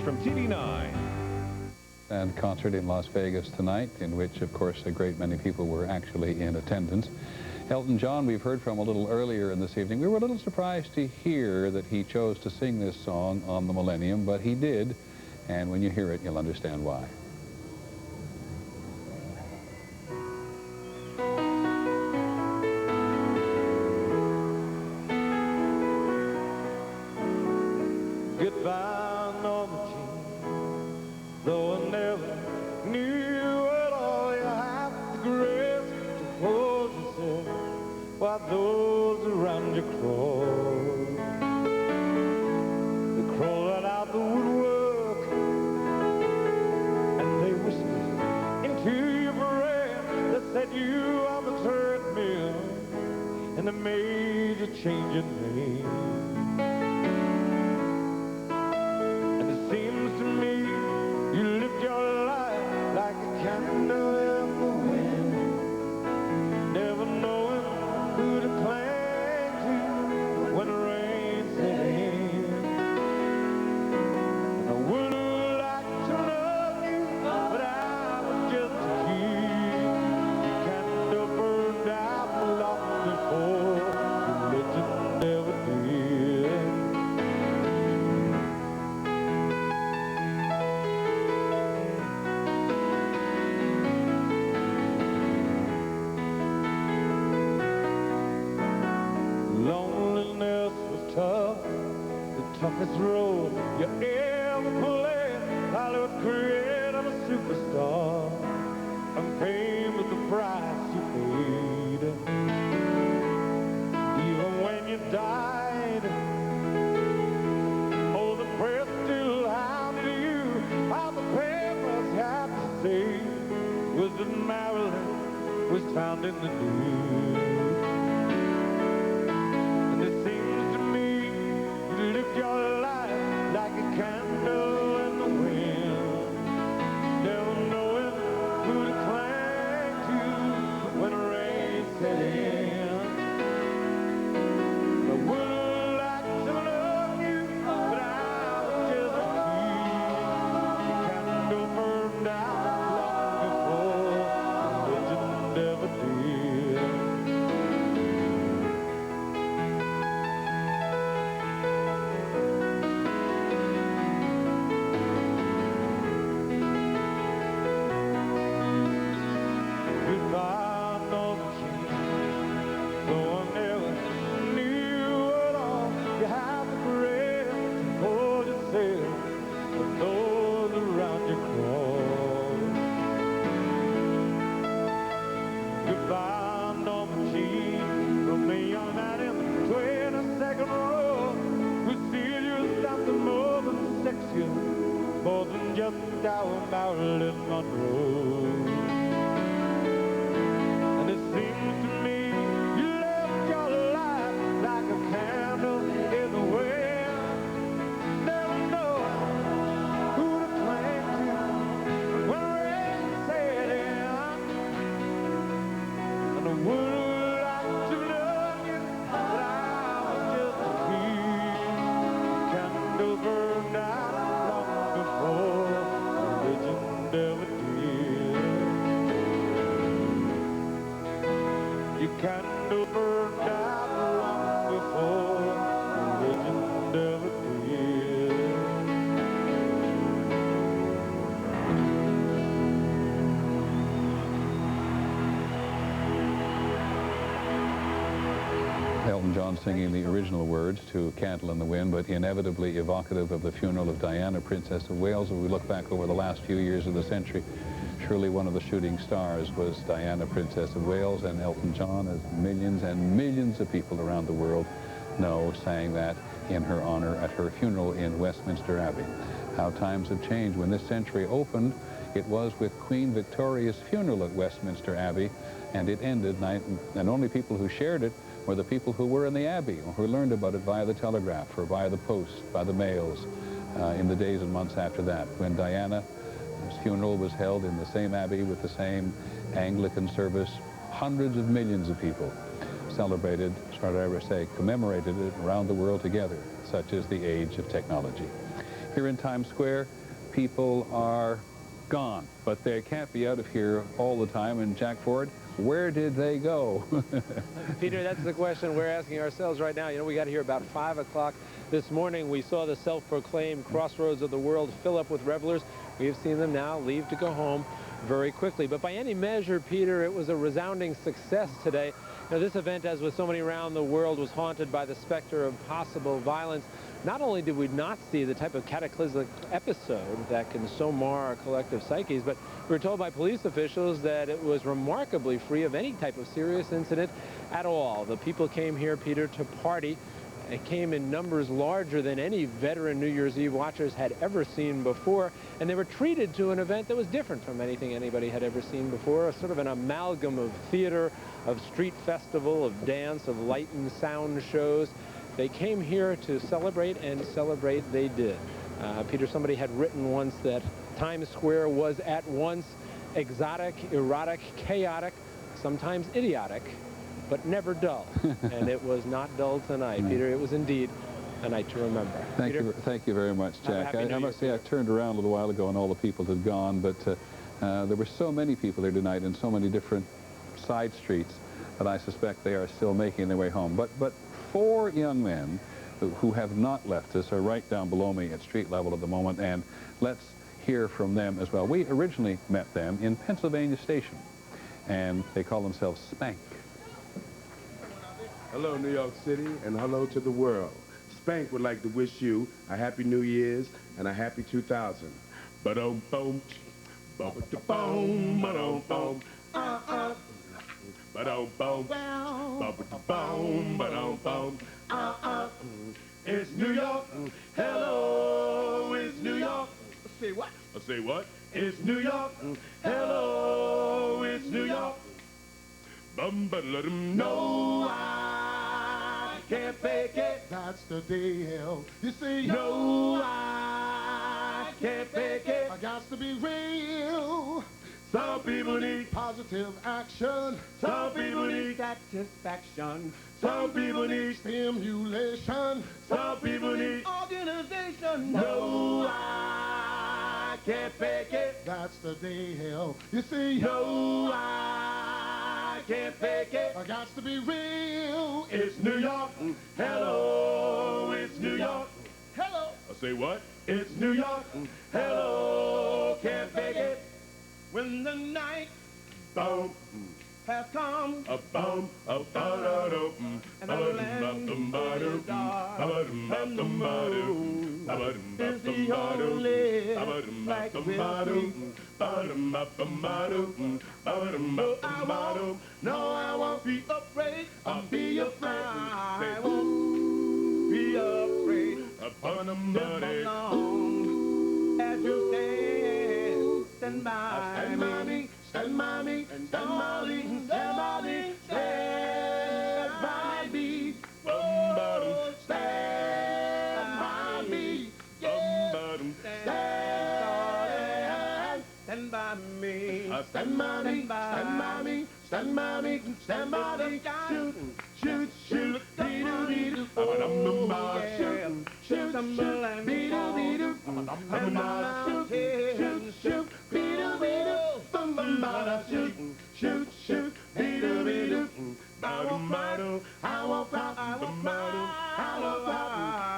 from TV9. And concert in Las Vegas tonight, in which, of course, a great many people were actually in attendance. Elton John, we've heard from a little earlier in this evening. We were a little surprised to hear that he chose to sing this song on the Millennium, but he did, and when you hear it, you'll understand why. Goodbye, Norma Jean, though I never knew at all, you have the grace to hold yourself while those around you crawl. They crawl right out the woodwork and they whisper into your brain. They said you are the treadmill and they made you change your name. Toughest role you ever played. Hollywood created a superstar, and fame was the price you paid. Even when you died, oh, the press still hounded you. All the papers had to say was that Marilyn was found in the nude. And it seems to me you lived your life like a candle in the wind, never knowing who to cling to when the rain set in. I would like to love you, but I was just a kid. The candle burned out long before legend ever did. Goodbye, Norma Jean, from a young man in the 22nd row, who sees you something more than sexy, more than just our Marilyn Monroe. And it seems to me you left your life like a candle in the wind, never knowing who to cling to when the rain set in. I would like to love you, but I was just a kid. Candle burned out long before legend ever did. Your candle burned out long before legend ever did. Elton John singing the original words to Candle in the Wind, but inevitably evocative of the funeral of Diana, Princess of Wales. As we look back over the last few years of the century, surely one of the shooting stars was Diana, Princess of Wales, and Elton John, as millions and millions of people around the world know, sang that in her honor at her funeral in Westminster Abbey. How times have changed. When this century opened, it was with Queen Victoria's funeral at Westminster Abbey, and it ended, and only people who shared it were the people who were in the Abbey, or who learned about it via the telegraph or via the post, by the mails, in the days and months after that. When Diana's funeral was held in the same Abbey with the same Anglican service, hundreds of millions of people celebrated, commemorated it around the world together. Such is the age of technology. Here in Times Square, people are gone, but they can't be out of here all the time. And Jack Ford, where did they go? Peter, that's the question we're asking ourselves right now. You know, we got here about 5 o'clock this morning. We saw the self-proclaimed crossroads of the world fill up with revelers. We have seen them now leave to go home very quickly. But by any measure, Peter, it was a resounding success today. Now, this event, as with so many around the world, was haunted by the specter of possible violence. Not only did we not see the type of cataclysmic episode that can so mar our collective psyches, but we were told by police officials that it was remarkably free of any type of serious incident at all. The people came here, Peter, to party. It came in numbers larger than any veteran New Year's Eve watchers had ever seen before, and they were treated to an event that was different from anything anybody had ever seen before, a sort of an amalgam of theater, of street festival, of dance, of light and sound shows. They came here to celebrate, and celebrate they did. Peter, somebody had written once that Times Square was at once exotic, erotic, chaotic, sometimes idiotic, but never dull. And it was not dull tonight, Peter. It was indeed a night to remember. Thank you very much, Jack. I must say, I turned around a little while ago and all the people had gone, but there were so many people here tonight in so many different side streets that I suspect they are still making their way home. But 4 young men who have not left us are right down below me at street level at the moment, and let's hear from them as well. We originally met them in Pennsylvania Station, and they call themselves Spank. Hello, New York City, and hello to the world. Spank would like to wish you a happy New Year's and a happy 2000. Ba-dum-bum, ba-ba-da-bum, ba-dum-bum, ba-dum-bum, ba-ba-da-bum, ba-dum-bum, It's New York. Hello, it's New York. Say what? Say what? It's New York. Hello, it's New York. No, I can't fake it. That's the deal. You see, No, I can't fake it. I got to be real. Some people need Positive action, Some people need Satisfaction. Some people need stimulation, Some people need Organization. No, I can't fake it. that's the deal. You see, No, I can't fake it. I got to be real. It's New York. Hello, it's New York. Hello. I say what? It's New York. Hello, can't fake it. When the night Boom, has come, a boom, a ba-da-dum, and the land is dark, and the moon is the only light with me. No, I won't be Afraid, I'll be afraid. I won't be afraid. Somebody. Along as you stand by Stand by me, stand by me, stand by me, stand by me, stand by me, stand by me, Stand by me. stand by me, stand by me, stand by me, stand by me, shoot, shoot, shoot, beat-a-beat-a, oh, yeah. Shoot, shoot, beat-a-beat-a, shoot, shoot, beat-a-beat-a, bum-bum-bada, shoot, shoot, shoot, beat-a-beat-a, I won't fight, I won't fight, I won't fight, I won't fight,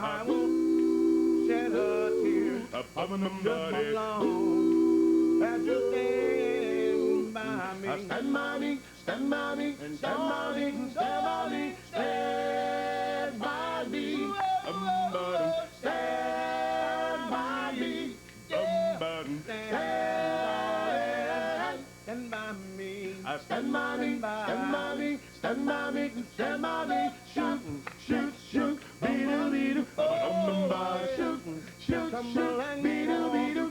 I won't shed a tear. Somebody. As you stand by me. stand by me, stand by me, stand by me, stand by me, stand by me, stand by me, Stand by me. stand by me, stand by me, stand by me, stand by me, shoot, shoot, shoot, beat-a-beat-a, oh, shoot, shoot, shoot, beat-a-beat-a,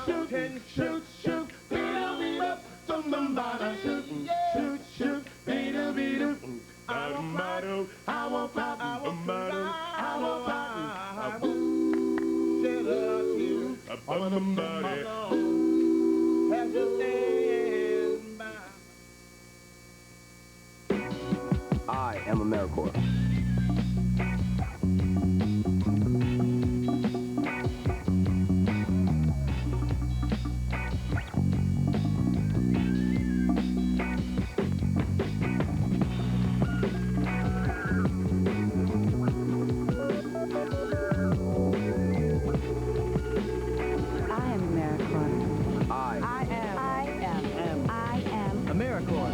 shoot, shoot, shoot, beat-a-beat-a, bum-bum-bada, shoot, shoot, shoot, beat-a-beat-a, I won't fight, I won't fight, I won't fight, I won't fight, I won't Shed a tear. Somebody. As you stand by. I am AmeriCorps. course.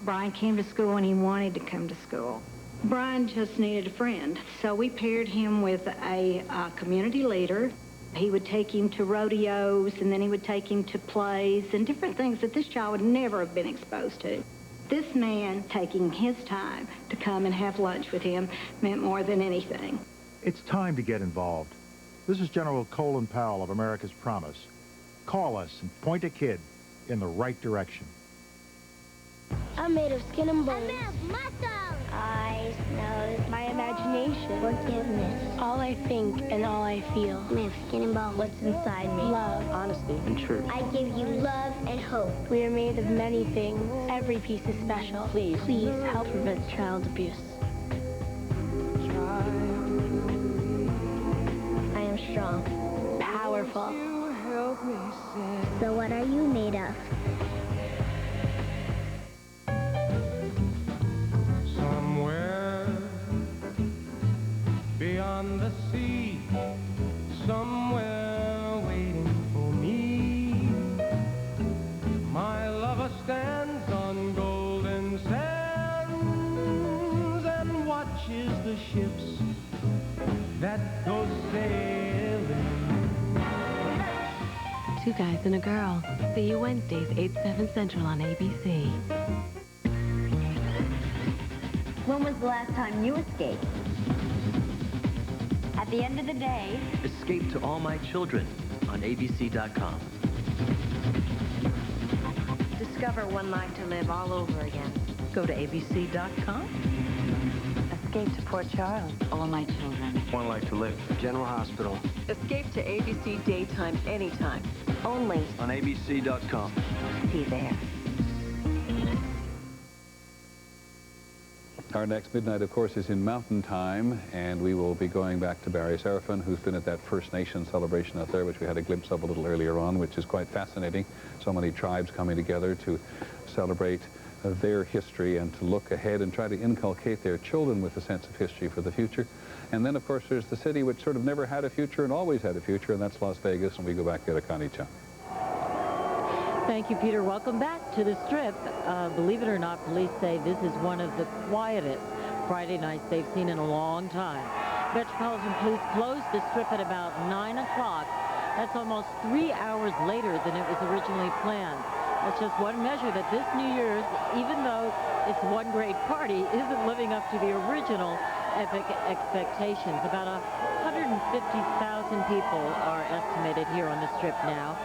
Brian came to school and he wanted to come to school. Brian just needed a friend, so we paired him with a community leader. He would take him to rodeos, and then he would take him to plays and different things that this child would never have been exposed to. This man taking his time to come and have lunch with him meant more than anything. It's time to get involved. This is General Colin Powell of America's Promise. Call us and point a kid in the right direction. I'm made of skin and bones. I'm made of muscle. Eyes, nose, my imagination, Forgiveness. all I think and all I feel. I'm made of skin and bones. What's inside me? Love, Honesty and truth. I give you love and hope. we are made of many things. Every piece is special. Please help prevent child abuse. I am strong. Powerful. So what are you made of? Somewhere beyond the sea, somewhere waiting for me, my lover stands on golden sands and watches the ships that go sailing. Two Guys and a Girl. See you Wednesdays, 8/7 Central on ABC. When was the last time you escaped? At the end of the day, Escape to All My Children on ABC.com. discover One Life to Live all over again. Go to ABC.com. Escape to Port Charles, All My Children. One Life to Live. General Hospital. Escape to ABC Daytime anytime. Only On ABC.com. see there. Our next midnight, of course, is in Mountain Time, and we will be going back to Barry Serafin, who's been at that First Nation celebration out there, which we had a glimpse of a little earlier on, which is quite fascinating. So many tribes coming together to celebrate their history and to look ahead and try to inculcate their children with a sense of history for the future. And then, of course, there's the city which sort of never had a future and always had a future, and that's Las Vegas, and we go back there to Connie Chung. Thank you, Peter. Welcome back to the Strip. Believe it or not, police say this is one of the quietest Friday nights they've seen in a long time. Metropolitan Police closed the Strip at about 9 o'clock. That's almost 3 hours later than it was originally planned. That's just one measure that this New Year's, even though it's one great party, isn't living up to the original epic expectations. About 150,000 people are estimated here on the Strip now.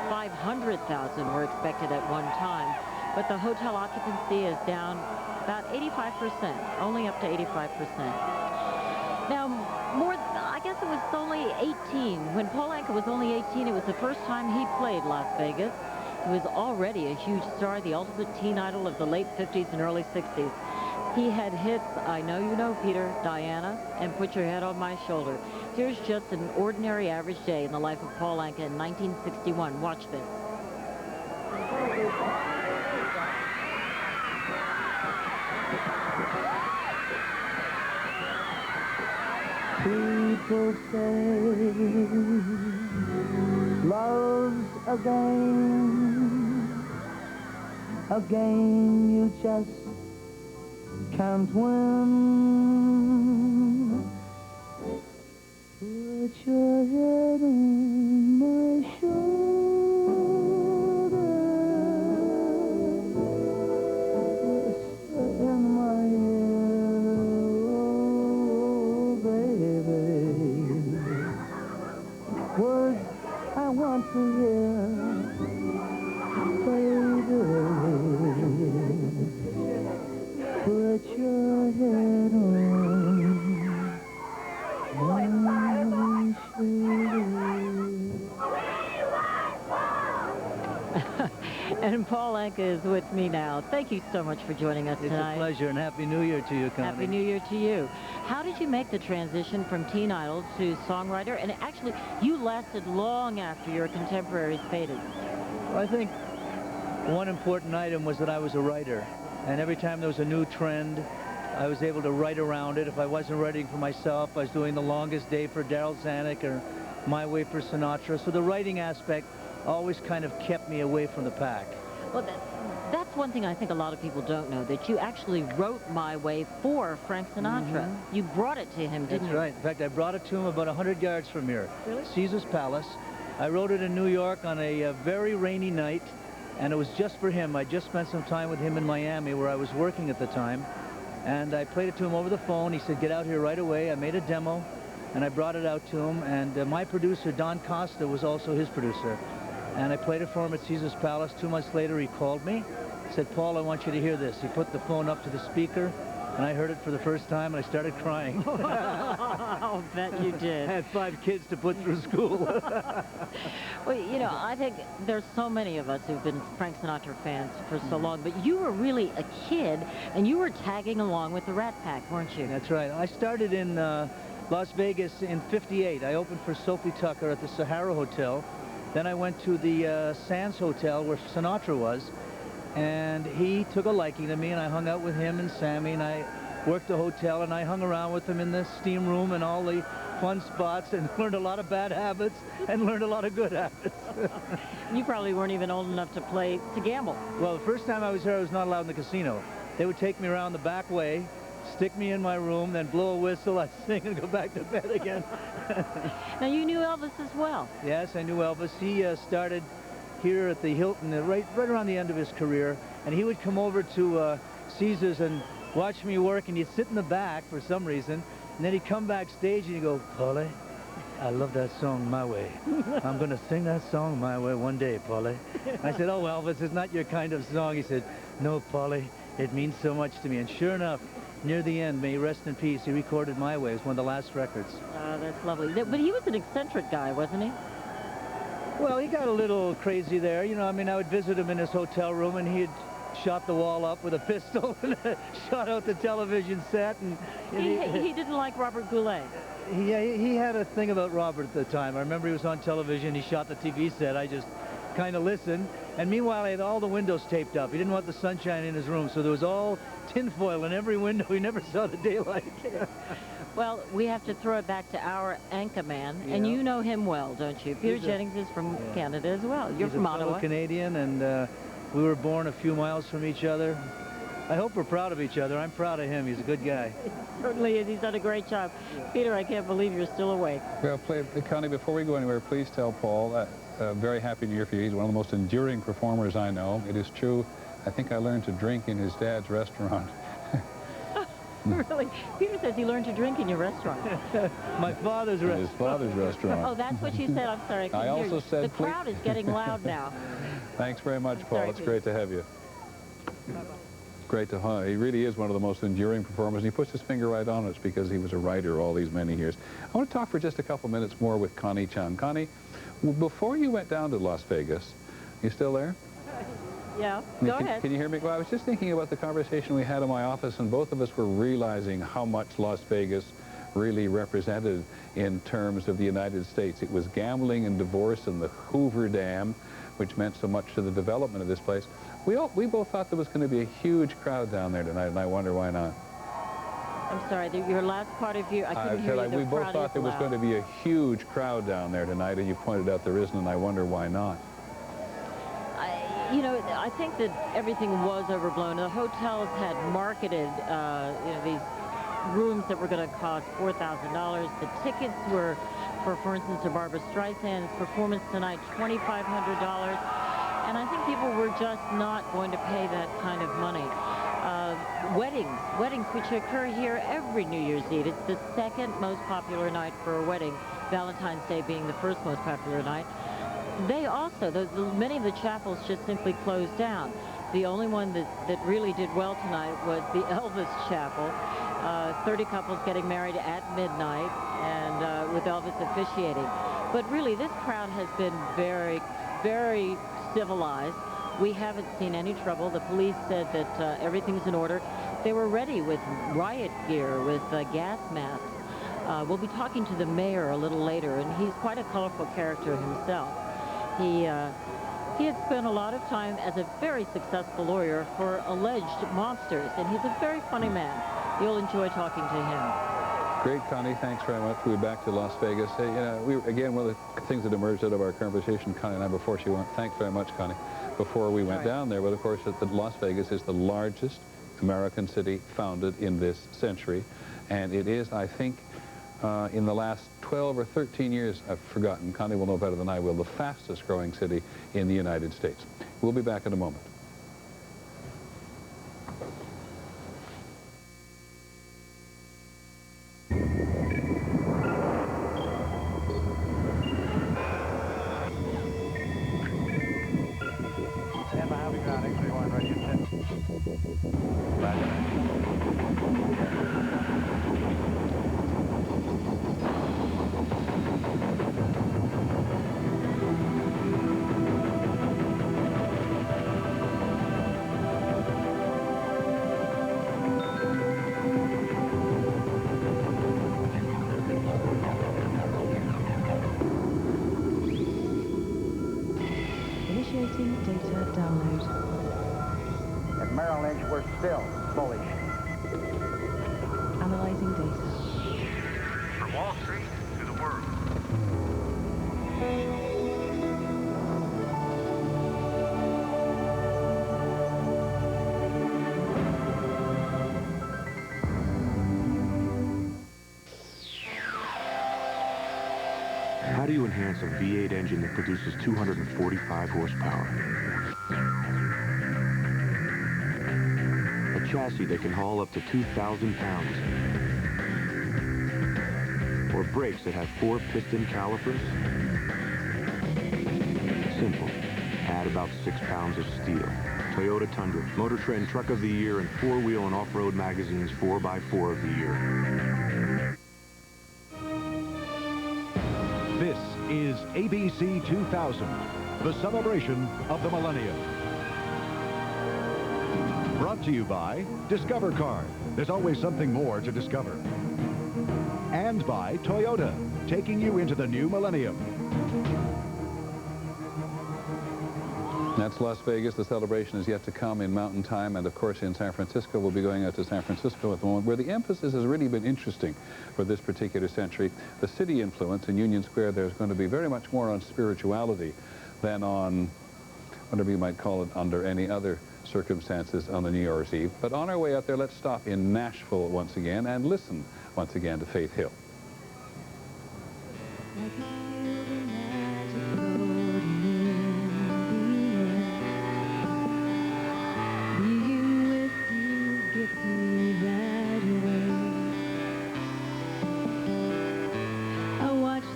500,000 were expected at one time, but the hotel occupancy is down about 85%, only up to 85%. Now, I guess it was only 18. When Paul Anka was only 18, it was the first time he played Las Vegas. He was already a huge star, the ultimate teen idol of the late 50s and early 60s. He had hits, I Know You Know, Peter, Diana, and Put Your Head on My Shoulder. Here's just an ordinary average day in the life of Paul Anka in 1961. Watch this. People say love's a game you just can't win. Put your head on my shoulder, whisper in my ear, oh baby, words I want to hear, baby. Put your head on my shoulder. And Paul Anka is with me now. Thank you so much for joining us tonight. It's a pleasure, and Happy New Year to you, Connie. Happy New Year to you. How did you make the transition from teen idol to songwriter? And actually, you lasted long after your contemporaries faded. Well, I think one important item was that I was a writer. And every time there was a new trend, I was able to write around it. If I wasn't writing for myself, I was doing The Longest Day for Daryl Zanuck or My Way for Sinatra. So the writing aspect always kind of kept me away from the pack. Well, that's one thing I think a lot of people don't know, that you actually wrote My Way for Frank Sinatra. You brought it to him, didn't you? That's right. In fact, I brought it to him about 100 yards from here. Really? Caesar's Palace. I wrote it in New York on a very rainy night, and it was just for him. I just spent some time with him in Miami, where I was working at the time, and I played it to him over the phone. He said, get out here right away. I made a demo, and I brought it out to him, and my producer, Don Costa, was also his producer. And I played it for him at Caesar's Palace. 2 months later, he called me, said, Paul, I want you to hear this. He put the phone up to the speaker, and I heard it for the first time, and I started crying. I'll bet you did. I had 5 kids to put through school. Well, you know, I think there's so many of us who've been Frank Sinatra fans for so long, but you were really a kid, and you were tagging along with the Rat Pack, weren't you? That's right. I started in Las Vegas in '58. I opened for Sophie Tucker at the Sahara Hotel. Then I went to the Sands Hotel where Sinatra was, and he took a liking to me, and I hung out with him and Sammy, and I worked the hotel, and I hung around with him in the steam room and all the fun spots, and learned a lot of bad habits and learned a lot of good habits. You probably weren't even old enough to gamble. Well, the first time I was here, I was not allowed in the casino. They would take me around the back way, stick me in my room, then blow a whistle, I'd sing and go back to bed again. Now, you knew Elvis as well. Yes, I knew Elvis. He started here at the Hilton right around the end of his career, and he would come over to Caesars and watch me work, and he'd sit in the back for some reason, and then he'd come backstage and he'd go, Paulie, I love that song, My Way. I'm going to sing that song My Way one day, Paulie. I said, oh, Elvis, it's not your kind of song. He said, no, Paulie, it means so much to me. And sure enough, near the end, may he rest in peace, he recorded My Way. It was one of the last records. Oh, that's lovely. But he was an eccentric guy, wasn't he? Well, he got a little crazy there. You know, I mean, I would visit him in his hotel room, and he'd shot the wall up with a pistol and shot out the television set. And he didn't like Robert Goulet. He had a thing about Robert at the time. I remember he was on television. He shot the TV set. I just kind of listened. And meanwhile, I had all the windows taped up. He didn't want the sunshine in his room, so there was all tinfoil in every window. He never saw the daylight. Well, we have to throw it back to our anchorman, and you know him well, don't you? Peter Jennings is from Canada as well. You're from Ottawa. He's a Canadian, and we were born a few miles from each other. I hope we're proud of each other. I'm proud of him. He's a good guy. He certainly is. He's done a great job. Peter, I can't believe you're still awake. Well, Connie, before we go anywhere, please tell Paul that very happy New Year for you. He's one of the most enduring performers I know. It is true. I think I learned to drink in his dad's restaurant. Really? Peter says he learned to drink in your restaurant. My father's restaurant. His father's restaurant. Oh, that's what you said. I'm sorry. I also said... The crowd is getting loud now. Thanks very much, Paul. Sorry, it's great to have you. Great to have. He really is one of the most enduring performers, and he puts his finger right on it. It's because he was a writer all these many years. I want to talk for just a couple minutes more with Connie Chung. Connie, before you went down to Las Vegas, you still there? Yeah, go ahead. Can you hear me? Well, I was just thinking about the conversation we had in my office, and both of us were realizing how much Las Vegas really represented in terms of the United States. It was gambling and divorce and the Hoover Dam, which meant so much to the development of this place. We both thought there was going to be a huge crowd down there tonight, and I wonder why not. I'm sorry, your last part of you, I couldn't hear you. We both thought there was going to be a huge crowd down there tonight, and you pointed out there isn't, and I wonder why not. You know, I think that everything was overblown. The hotels had marketed, you know, these rooms that were going to cost $4,000. The tickets were, for instance, to Barbra Streisand's performance tonight, $2,500. And I think people were just not going to pay that kind of money. Weddings which occur here every New Year's Eve. It's the second most popular night for a wedding, Valentine's Day being the first most popular night. They also, many of the chapels just simply closed down. The only one that really did well tonight was the Elvis Chapel. 30 couples getting married at midnight, and with Elvis officiating. But really, this crowd has been very, very civilized. We haven't seen any trouble. The police said that everything's in order. They were ready with riot gear, with gas masks. We'll be talking to the mayor a little later, and he's quite a colorful character himself. He had spent a lot of time as a very successful lawyer for alleged mobsters, and he's a very funny man. You'll enjoy talking to him. Great, Connie. Thanks very much. We'll be back to Las Vegas. Hey, again, one of the things that emerged out of our conversation, Connie and I, before she went, thanks very much, Connie, before we went down there, but of course, that Las Vegas is the largest American city founded in this century, and it is, I think, in the last 12 or 13 years, I've forgotten, Connie will know better than I will, the fastest growing city in the United States. We'll be back in a moment. Stand by, heavy ground, X-ray 1, ready to set. Initiating data download. At Merrill Lynch, we're still bullish. Analyzing data. From Wall Street to the world. How do you enhance a V8 engine that produces 245 horsepower? A chassis that can haul up to 2,000 pounds? Or brakes that have 4 piston calipers? Simple. Add about 6 pounds of steel. Toyota Tundra, Motor Trend Truck of the Year, and 4-Wheel and Off-Road Magazine's 4x4 of the Year. This is ABC 2000, the celebration of the millennium. Brought to you by Discover Car. There's always something more to discover. And by Toyota, taking you into the new millennium. That's Las Vegas. The celebration is yet to come in Mountain Time, and of course in San Francisco. We'll be going out to San Francisco at the moment, where the emphasis has really been interesting for this particular century. The city influence in Union Square, there's going to be very much more on spirituality than on, whatever you might call it, under any other circumstances on the New Year's Eve. But on our way out there, let's stop in Nashville once again and listen once again to Faith Hill.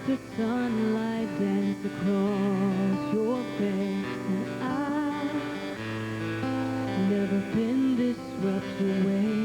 The sunlight dance across your face, and I've never been this swept away.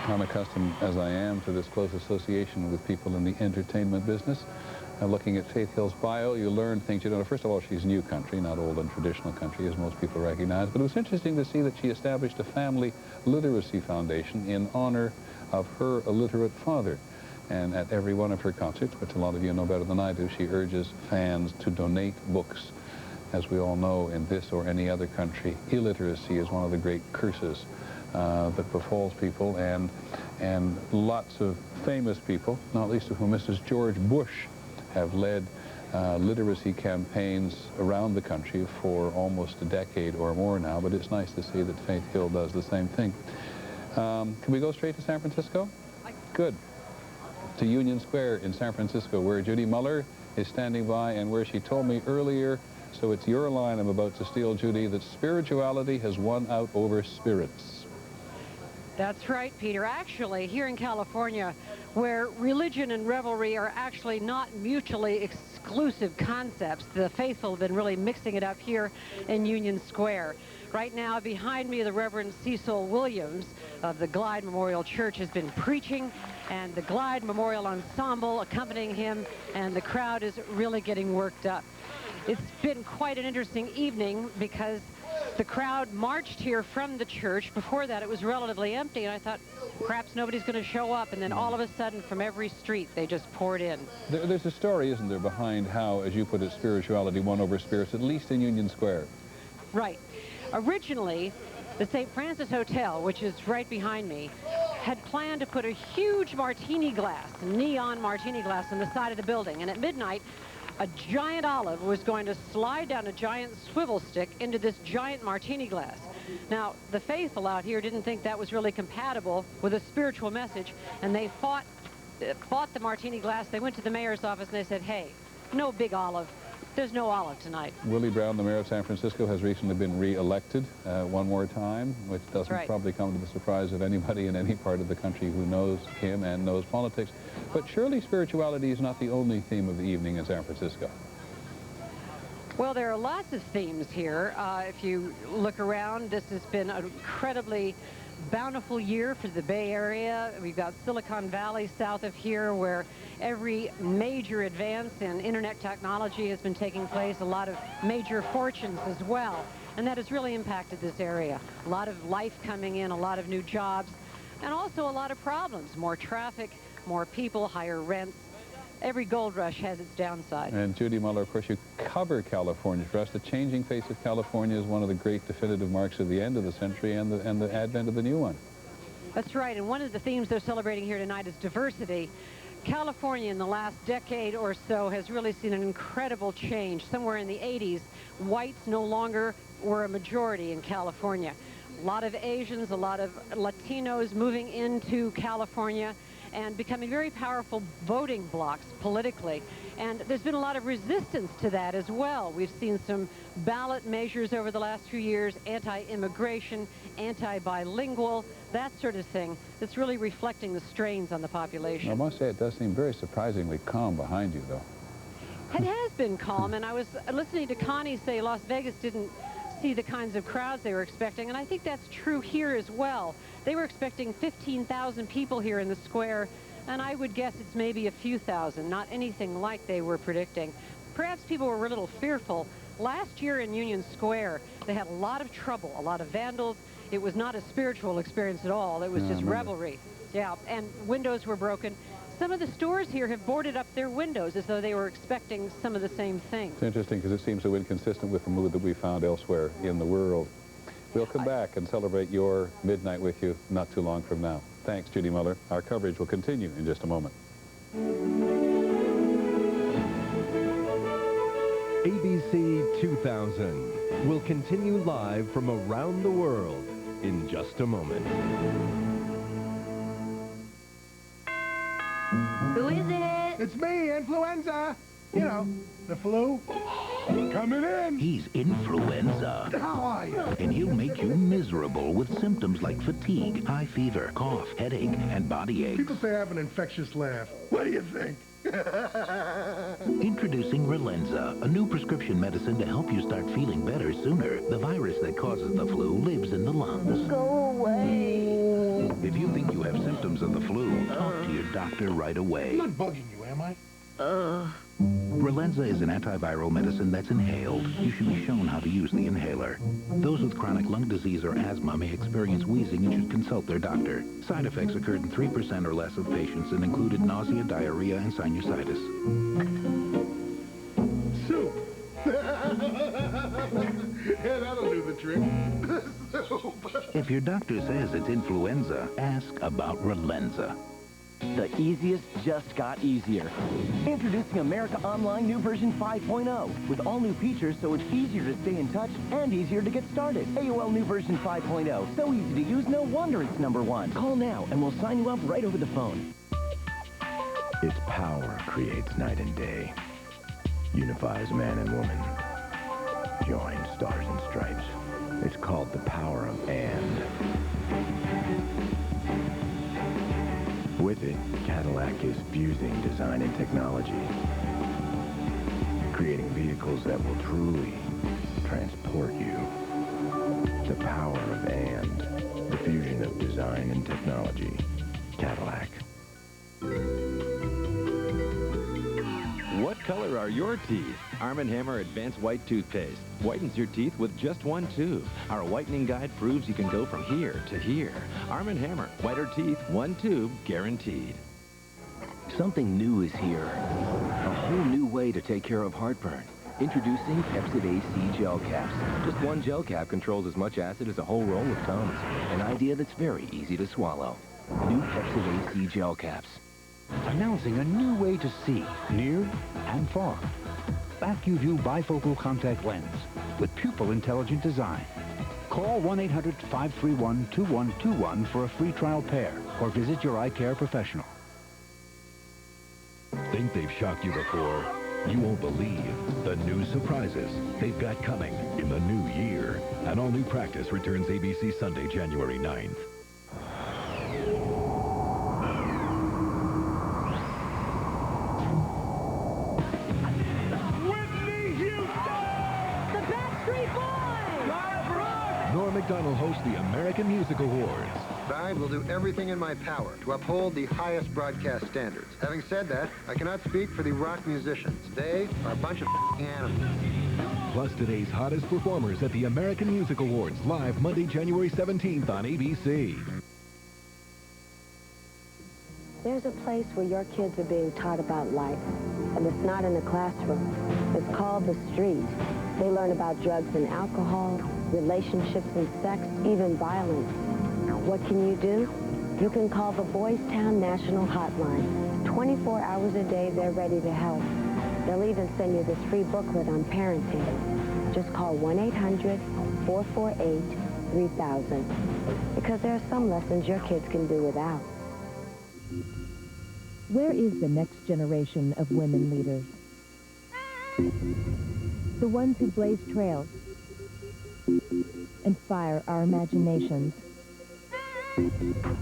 Unaccustomed as I am to this close association with people in the entertainment business, looking at Faith Hill's bio, you learn things you don't know. First of all, she's new country, not old and traditional country, as most people recognize. But it was interesting to see that she established a family literacy foundation in honor of her illiterate father. And at every one of her concerts, which a lot of you know better than I do, she urges fans to donate books. As we all know, in this or any other country, illiteracy is one of the great curses that befalls people, and lots of famous people, not least of whom Mrs. George Bush, have led literacy campaigns around the country for almost a decade or more now, but it's nice to see that Faith Hill does the same thing. Can we go straight to San Francisco? Good. To Union Square in San Francisco, where Judy Muller is standing by and where she told me earlier, so it's your line I'm about to steal, Judy, that spirituality has won out over spirits. That's right, Peter. Actually, here in California, where religion and revelry are actually not mutually exclusive concepts, the faithful have been really mixing it up here in Union Square. Right now, behind me, the Reverend Cecil Williams of the Glide Memorial Church has been preaching, and the Glide Memorial Ensemble accompanying him, and the crowd is really getting worked up. It's been quite an interesting evening because the crowd marched here from the church. Before that, it was relatively empty, and I thought perhaps nobody's going to show up, and then all of a sudden, from every street, they just poured in. There's a story, isn't there, behind how, as you put it, spirituality won over spirits, at least in Union Square. Right. Originally, the St. Francis Hotel, which is right behind me, had planned to put a huge martini glass, a neon martini glass, on the side of the building, and at midnight, a giant olive was going to slide down a giant swivel stick into this giant martini glass. Now, the faithful out here didn't think that was really compatible with a spiritual message, and they fought the martini glass. They went to the mayor's office and they said, hey, no big olive. There's no olive tonight. Willie Brown, the mayor of San Francisco, has recently been re-elected one more time, which doesn't probably come to the surprise of anybody in any part of the country who knows him and knows politics. But surely spirituality is not the only theme of the evening in San Francisco. Well, there are lots of themes here. If you look around, this has been an incredibly bountiful year for the Bay Area. We've got Silicon Valley south of here, where every major advance in internet technology has been taking place, a lot of major fortunes as well. And that has really impacted this area. A lot of life coming in, a lot of new jobs, and also a lot of problems. More traffic, more people, higher rents. Every gold rush has its downside. And Judy Muller, of course, you cover California for us. The changing face of California is one of the great definitive marks of the end of the century and the advent of the new one. That's right, and one of the themes they're celebrating here tonight is diversity. California in the last decade or so has really seen an incredible change. Somewhere in the 80s, whites no longer were a majority in California. A lot of Asians, a lot of Latinos moving into California and becoming very powerful voting blocs politically. And there's been a lot of resistance to that as well. We've seen some ballot measures over the last few years, anti-immigration, anti-bilingual, that sort of thing, that's really reflecting the strains on the population. I must say it does seem very surprisingly calm behind you, though. It has been calm, and I was listening to Connie say Las Vegas didn't see the kinds of crowds they were expecting, and I think that's true here as well. They were expecting 15,000 people here in the square, and I would guess it's maybe a few thousand, not anything like they were predicting. Perhaps people were a little fearful. Last year in Union Square, they had a lot of trouble, a lot of vandals. It was not a spiritual experience at all. It was just revelry. Yeah, and windows were broken. Some of the stores here have boarded up their windows as though they were expecting some of the same things. It's interesting because it seems so inconsistent with the mood that we found elsewhere in the world. We'll come back and celebrate your midnight with you not too long from now. Thanks, Judy Muller. Our coverage will continue in just a moment. ABC 2000 will continue live from around the world in just a moment. Who is it? It's me, influenza. You know, the flu. Coming in. He's influenza. How are you? And he'll make you miserable with symptoms like fatigue, high fever, cough, headache, and body aches. People say I have an infectious laugh. What do you think? Introducing Relenza, a new prescription medicine to help you start feeling better sooner. The virus that causes the flu lives in the lungs. Go away. If you think you have symptoms doctor right away. I'm not bugging you, am I? Relenza is an antiviral medicine that's inhaled. You should be shown how to use the inhaler. Those with chronic lung disease or asthma may experience wheezing and should consult their doctor. Side effects occurred in 3% or less of patients and included nausea, diarrhea, and sinusitis. Soup. Yeah, that'll do the trick. Soup. If your doctor says it's influenza, ask about Relenza. The easiest just got easier. Introducing America Online New Version 5.0 with all new features so it's easier to stay in touch and easier to get started. AOL New Version 5.0. So easy to use, no wonder it's #1. Call now and we'll sign you up right over the phone. Its power creates night and day. Unifies man and woman. Joins stars and stripes. It's called the power of and. With it, Cadillac is fusing design and technology, creating vehicles that will truly transport you. The power of and, the fusion of design and technology. Cadillac. What color are your teeth? Arm & Hammer Advanced White Toothpaste whitens your teeth with just one tube. Our whitening guide proves you can go from here to here. Arm & Hammer, whiter teeth, one tube, guaranteed. Something new is here. A whole new way to take care of heartburn. Introducing Pepcid AC Gel Caps. Just one gel cap controls as much acid as a whole roll of Tums. An idea that's very easy to swallow. New Pepcid AC Gel Caps. Announcing a new way to see, near and far. AccuView bifocal contact lens with pupil intelligent design. Call 1-800-531-2121 for a free trial pair or visit your eye care professional. Think they've shocked you before? You won't believe the new surprises they've got coming in the new year. An all-new Practice returns ABC Sunday, January 9th. Norm Macdonald hosts the American Music Awards. I will do everything in my power to uphold the highest broadcast standards. Having said that, I cannot speak for the rock musicians. They are a bunch of animals. Plus today's hottest performers at the American Music Awards, live Monday, January 17th on ABC. There's a place where your kids are being taught about life, and it's not in a classroom. It's called the street. They learn about drugs and alcohol, relationships and sex, even violence. What can you do? You can call the Boys Town National Hotline. 24 hours a day, they're ready to help. They'll even send you this free booklet on parenting. Just call 1-800-448-3000. Because there are some lessons your kids can do without. Where is the next generation of women leaders? The ones who blaze trails, inspire our imaginations,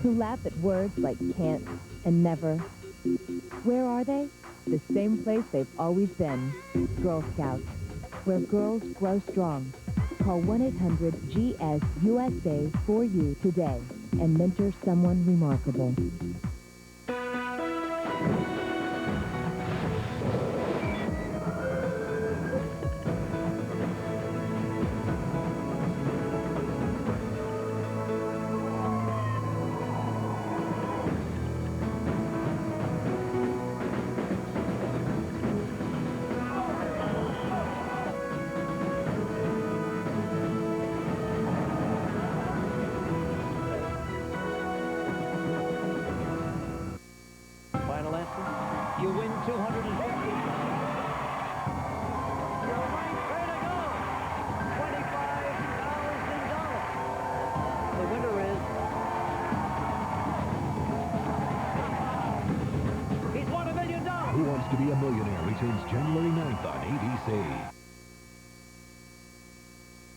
who laugh at words like can't and never. Where are they? The same place they've always been, Girl Scouts, where girls grow strong. Call 1-800-GS-USA for you today and mentor someone remarkable. You win $250. You're right, way to go. $25,000. The winner is... He's won $1 million. Who Wants to Be a Millionaire returns January 9th on ABC.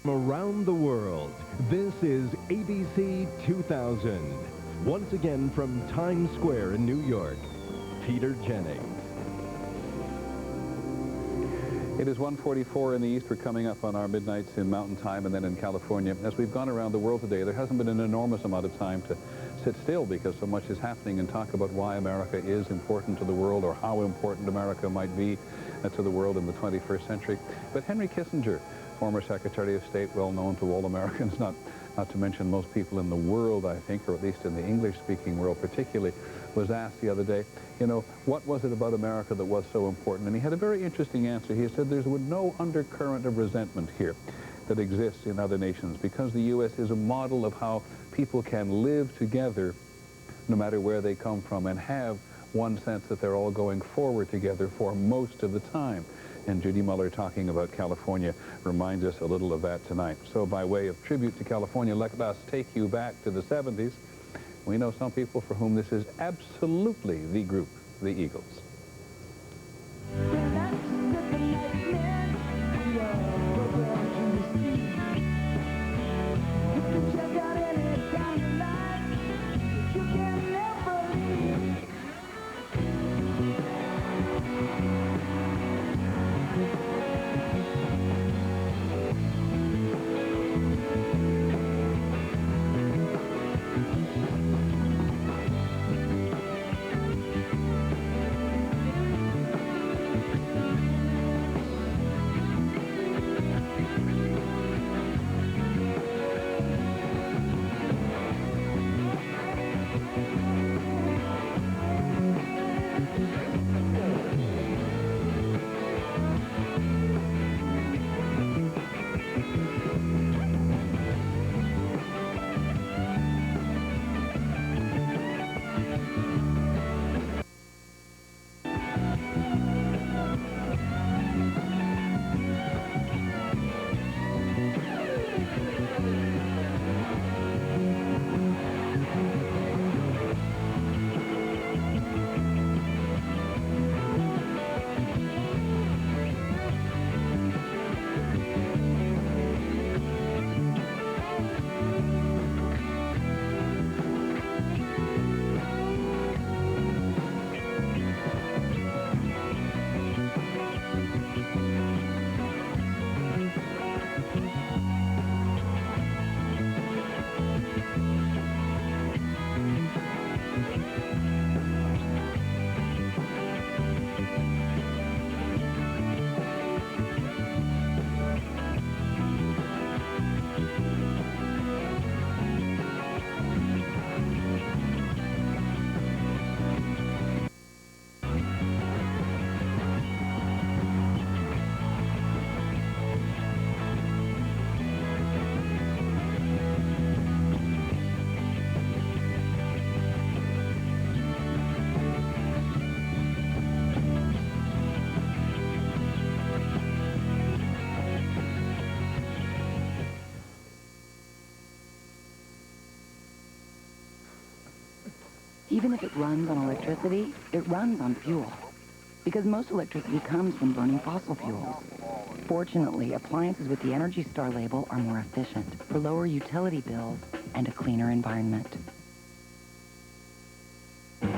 Around the world, this is ABC 2000. Once again from Times Square in New York, Peter Jennings. It is 1:44 in the east. We're coming up on our midnights in Mountain Time and then in California. As we've gone around the world today, there hasn't been an enormous amount of time to sit still because so much is happening and talk about why America is important to the world or how important America might be to the world in the 21st century. But Henry Kissinger, former Secretary of State, well known to all Americans, not to mention most people in the world, I think, or at least in the English-speaking world particularly, was asked the other day, you know, what was it about America that was so important? And he had a very interesting answer. He said there's no undercurrent of resentment here that exists in other nations because the U.S. is a model of how people can live together no matter where they come from and have one sense that they're all going forward together for most of the time. And Judy Muller talking about California reminds us a little of that tonight. So by way of tribute to California, let us take you back to the 70s. We know some people for whom this is absolutely the group, the Eagles. Even if it runs on electricity, it runs on fuel. Because most electricity comes from burning fossil fuels. Fortunately, appliances with the Energy Star label are more efficient for lower utility bills and a cleaner environment. Hey,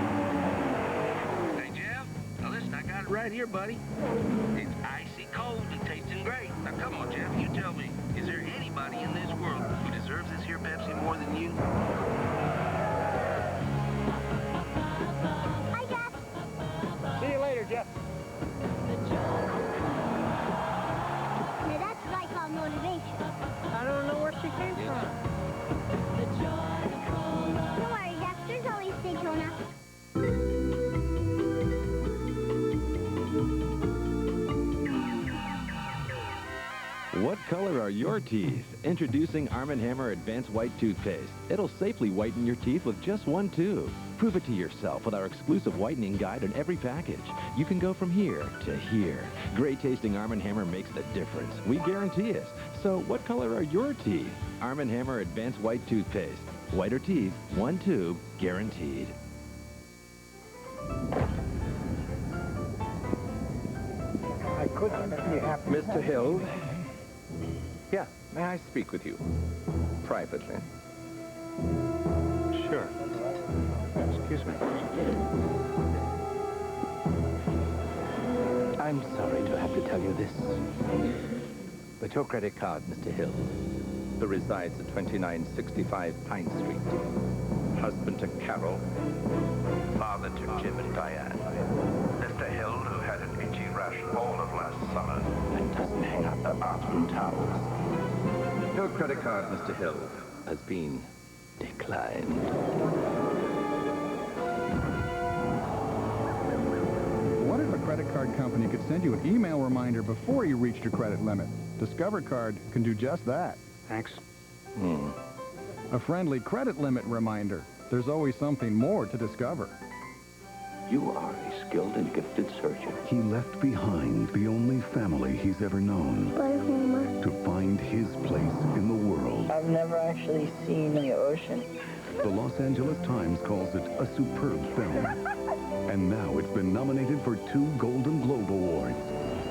Jeff. Now listen, I got it right here, buddy. It's icy cold and tasting great. Now come on, Jeff, you tell me, is there anybody in this world who deserves this here Pepsi more than you? See you later, Jeff. Now that's what I call motivation. I don't know where she came from. Don't worry, Jeff. There's always Daytona. What color are your teeth? Introducing Arm & Hammer Advanced White Toothpaste. It'll safely whiten your teeth with just one tube. Prove it to yourself with our exclusive whitening guide in every package. You can go from here to here. Great tasting Arm & Hammer makes the difference. We guarantee it. So what color are your teeth? Arm & Hammer Advanced White Toothpaste. Whiter teeth, one tube, guaranteed. I couldn't be happy. Mr. Hill? Yeah, may I speak with you? Privately. Sure. Excuse me. I'm sorry to have to tell you this, but your credit card, Mr. Hill, who resides at 2965 Pine Street, husband to Carol, father to Jim and Diane. Mr. Hill, who had an itchy rash all of last summer and doesn't hang up the bathroom towels. Your credit card, Mr. Hill, has been declined. What if a credit card company could send you an email reminder before you reached your credit limit? Discover Card can do just that. Thanks. A friendly credit limit reminder. There's always something more to discover. You are a skilled and gifted surgeon. He left behind the only family he's ever known. Bye, Homer. To find his place in the world. I've never actually seen the ocean. The Los Angeles Times calls it a superb film. And now it's been nominated for 2 Golden Globe Awards.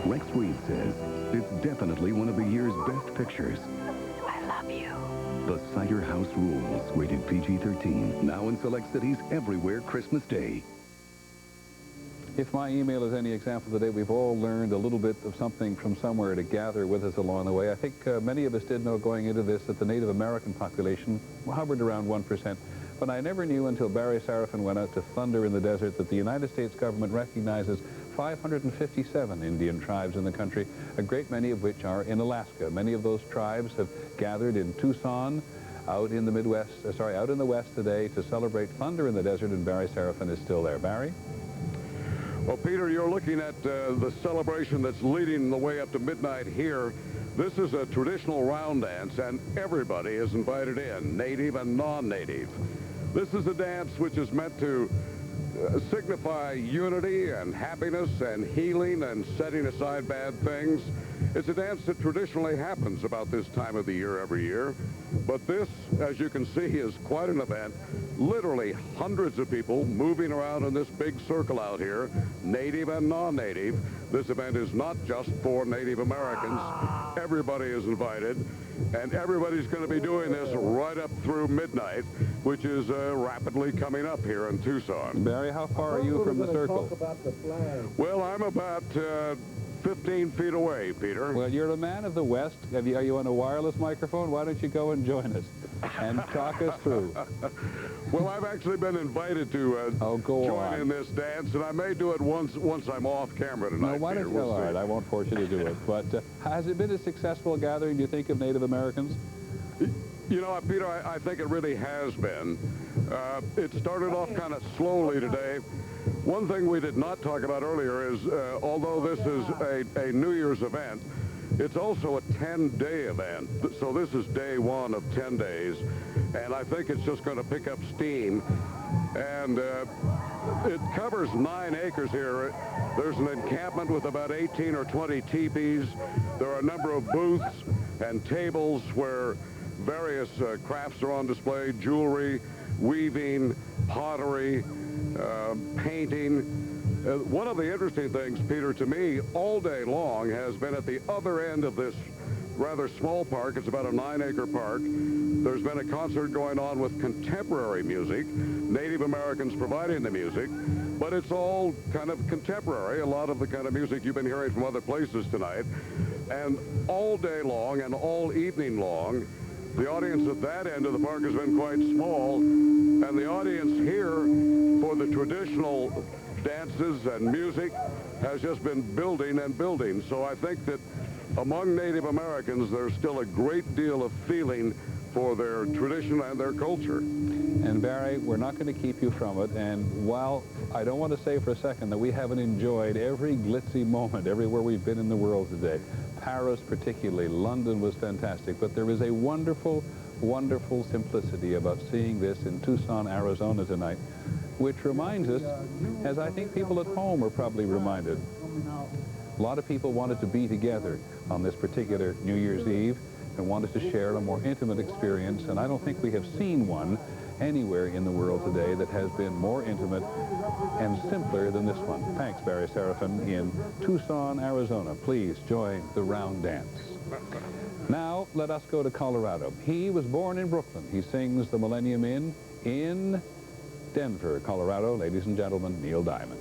Rex Reed says it's definitely one of the year's best pictures. I love you. The Cider House Rules, rated PG-13. Now in select cities everywhere Christmas Day. If my email is any example today, we've all learned a little bit of something from somewhere to gather with us along the way. I think many of us did know going into this that the Native American population hovered around 1%. But I never knew until Barry Serafin went out to Thunder in the Desert that the United States government recognizes 557 Indian tribes in the country, a great many of which are in Alaska. Many of those tribes have gathered in Tucson, out in the Midwest, out in the West today to celebrate Thunder in the Desert, and Barry Serafin is still there. Barry? Well, Peter, you're looking at the celebration that's leading the way up to midnight here. This is a traditional round dance, and everybody is invited in, native and non-native. This is a dance which is meant to signify unity and happiness and healing and setting aside bad things. It's a dance that traditionally happens about this time of the year every year. But this, as you can see, is quite an event. Literally hundreds of people moving around in this big circle out here, native and non-native. This event is not just for Native Americans. Everybody is invited, and everybody's going to be doing this right up through midnight, which is rapidly coming up here in Tucson. Barry, how far are you from the circle? Talk about the flag. Well, I'm about 15 feet away, Peter. Well, you're a man of the West. Are you on a wireless microphone? Why don't you go and join us and talk us through? Well, I've actually been invited to join in this dance, and I may do it once I'm off camera tonight. No, why don't you? All right, I won't force you to do it. But has it been a successful gathering, do you think, of Native Americans? You know, Peter, I think it really has been. It started off kind of slowly today. One thing we did not talk about earlier is, although this is a New Year's event, it's also a 10-day event. So this is day 1 of 10 days, and I think it's just going to pick up steam. And it covers 9 acres here. There's an encampment with about 18 or 20 teepees. There are a number of booths and tables where various crafts are on display: jewelry, weaving, pottery, painting. One of the interesting things, Peter, to me, all day long has been at the other end of this rather small park. It's about a 9-acre park. There's been a concert going on with contemporary music, Native Americans providing the music, but it's all kind of contemporary, a lot of the kind of music you've been hearing from other places tonight. And all day long and all evening long, the audience at that end of the park has been quite small, and the audience here for the traditional dances and music has just been building and building. So I think that among Native Americans, there's still a great deal of feeling for their tradition and their culture. And Barry, we're not going to keep you from it. And while I don't want to say for a second that we haven't enjoyed every glitzy moment everywhere we've been in the world today, Paris particularly, London was fantastic, but there is a wonderful, wonderful simplicity about seeing this in Tucson, Arizona tonight, which reminds us, as I think people at home are probably reminded, a lot of people wanted to be together on this particular New Year's Eve and wanted to share a more intimate experience, and I don't think we have seen one anywhere in the world today that has been more intimate and simpler than this one. Thanks, Barry Serafin in Tucson, Arizona. Please join the round dance. Now, let us go to Colorado. He was born in Brooklyn. He sings the Millennium Inn in Denver, Colorado. Ladies and gentlemen, Neil Diamond.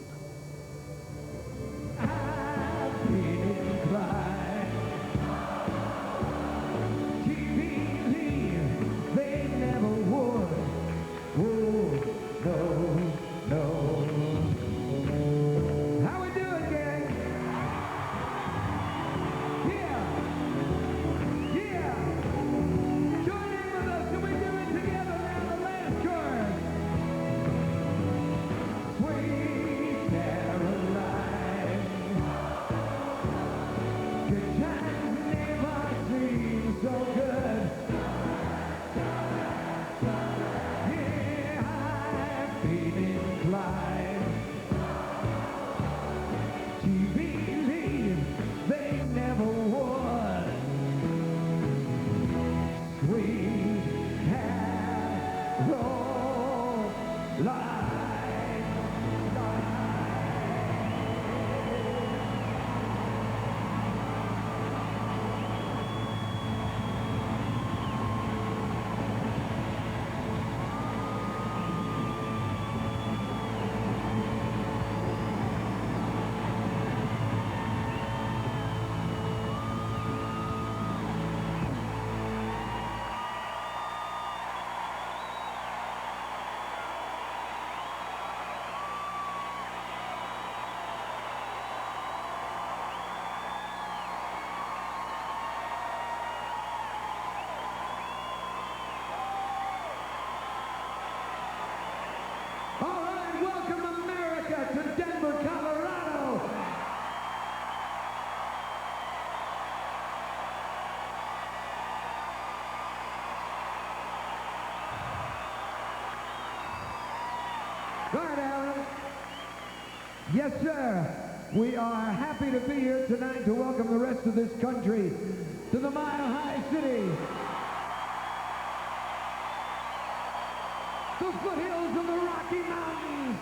Right, Alan. Yes, sir. We are happy to be here tonight to welcome the rest of this country to the Mile High City. The foothills of the Rocky Mountains.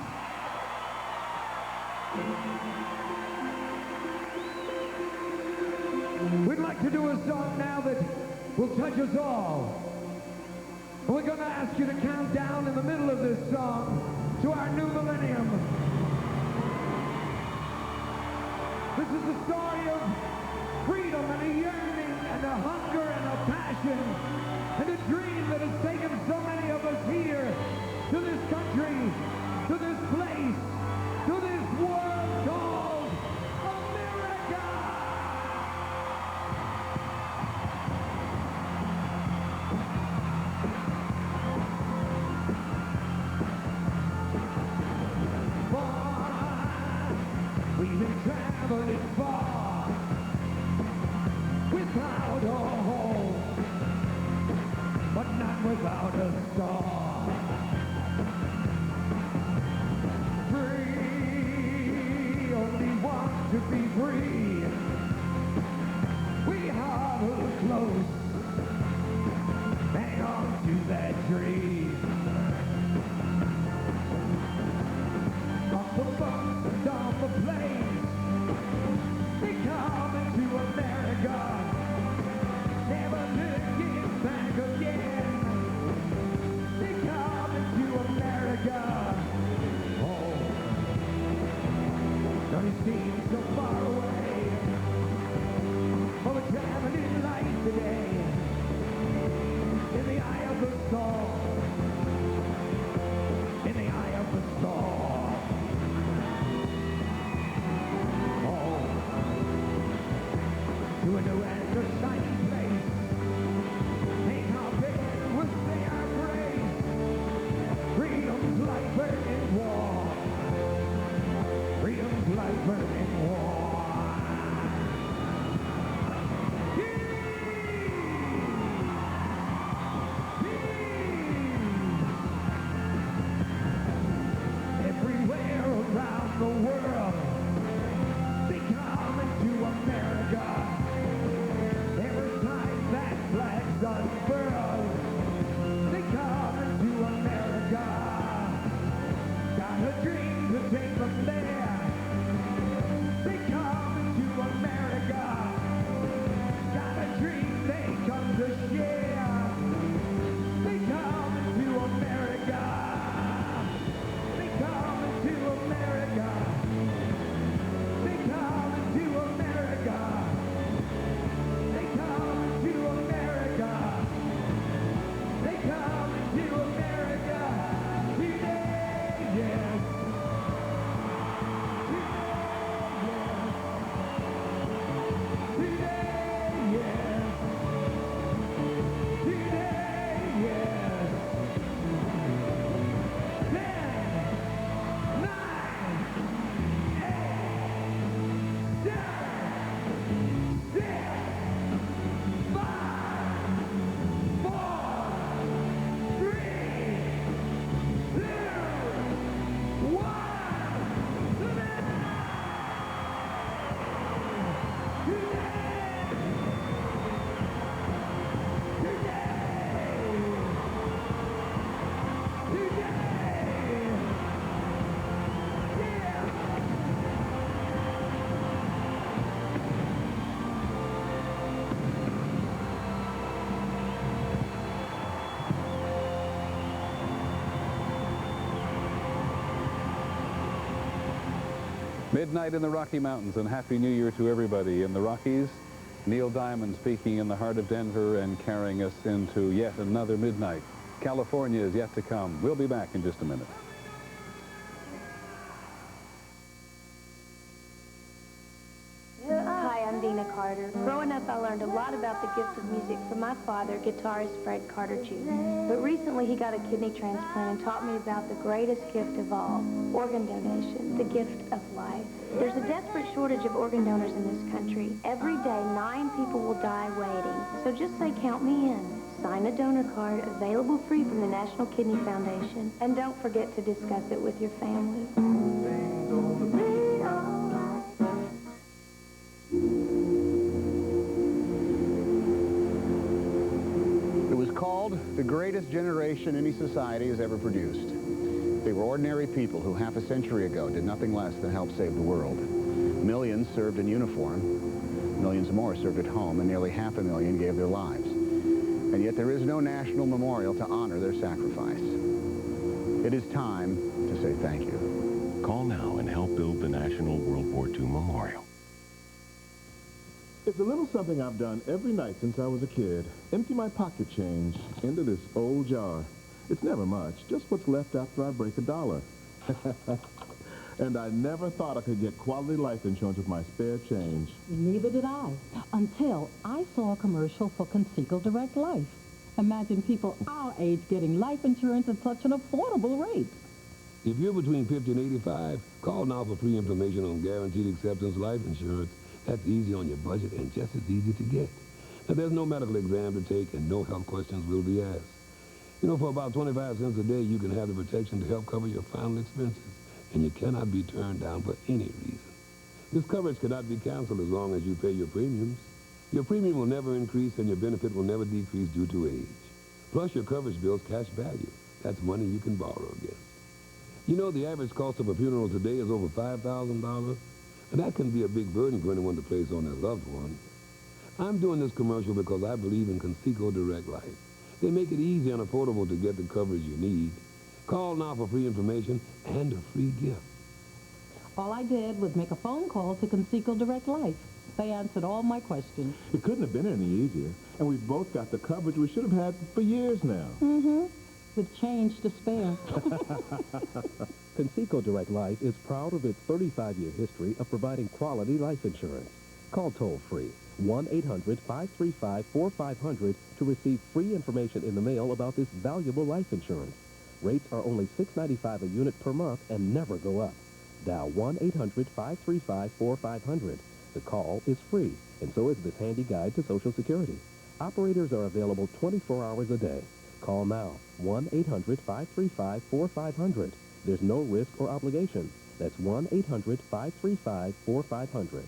We'd like to do a song now that will touch us all. We're going to ask you to count down in the middle of this song to our new millennium. This is the story of freedom and a yearning and a hunger and a passion and a dream that has taken so many of us here to this country, to this place, to this world called America! We've been traveling far without a home, but not without a star. Free, only want to be free. We huddle close, hang on to that tree. Off the bus and down the plains, we come into America, never looking back again. We come into America, oh, don't it seem so far away? Oh, we're traveling light today, in the eye of the storm, in the eye of the storm. To a new and a shining place, take our bed, we'll say our grace. Freedom's like burning war. Freedom's like burning war. Midnight in the Rocky Mountains, and Happy New Year to everybody in the Rockies. Neil Diamond speaking in the heart of Denver and carrying us into yet another midnight. California is yet to come. We'll be back in just a minute. Hi, I'm Dina Carter. Growing up, I learned a lot about the gift of music from my father, guitarist Fred Carter Jr. But recently, he got a kidney transplant and taught me about the greatest gift of all, organ donation, the gift of life. There's a desperate shortage of organ donors in this country. Every day, 9 people will die waiting. So just say, count me in. Sign a donor card, available free from the National Kidney Foundation. And don't forget to discuss it with your family. It was called the greatest generation any society has ever produced. They were ordinary people who half a century ago did nothing less than help save the world. Millions served in uniform, millions more served at home, and nearly 500,000 gave their lives. And yet there is no national memorial to honor their sacrifice. It is time to say thank you. Call now and help build the National World War II Memorial. It's a little something I've done every night since I was a kid. Empty my pocket change into this old jar. It's never much, just what's left after I break $1. And I never thought I could get quality life insurance with my spare change. Neither did I, until I saw a commercial for Conseco Direct Life. Imagine people our age getting life insurance at such an affordable rate. If you're between 50 and 85, call now for free information on guaranteed acceptance life insurance. That's easy on your budget and just as easy to get. Now, there's no medical exam to take and no health questions will be asked. You know, for about 25 cents a day, you can have the protection to help cover your final expenses, and you cannot be turned down for any reason. This coverage cannot be canceled as long as you pay your premiums. Your premium will never increase and your benefit will never decrease due to age. Plus, your coverage bill's cash value. That's money you can borrow against. You know, the average cost of a funeral today is over $5,000, and that can be a big burden for anyone to place on their loved one. I'm doing this commercial because I believe in Conseco Direct Life. They make it easy and affordable to get the coverage you need. Call now for free information and a free gift. All I did was make a phone call to Conseco Direct Life. They answered all my questions. It couldn't have been any easier. And we've both got the coverage we should have had for years now. Mm-hmm. With change to spare. Conseco Direct Life is proud of its 35-year history of providing quality life insurance. Call toll-free 1-800-535-4500 to receive free information in the mail about this valuable life insurance. Rates are only $6.95 a unit per month and never go up. Dial 1-800-535-4500. The call is free, and so is this handy guide to Social Security. Operators are available 24 hours a day. Call now, 1-800-535-4500. There's no risk or obligation. That's 1-800-535-4500.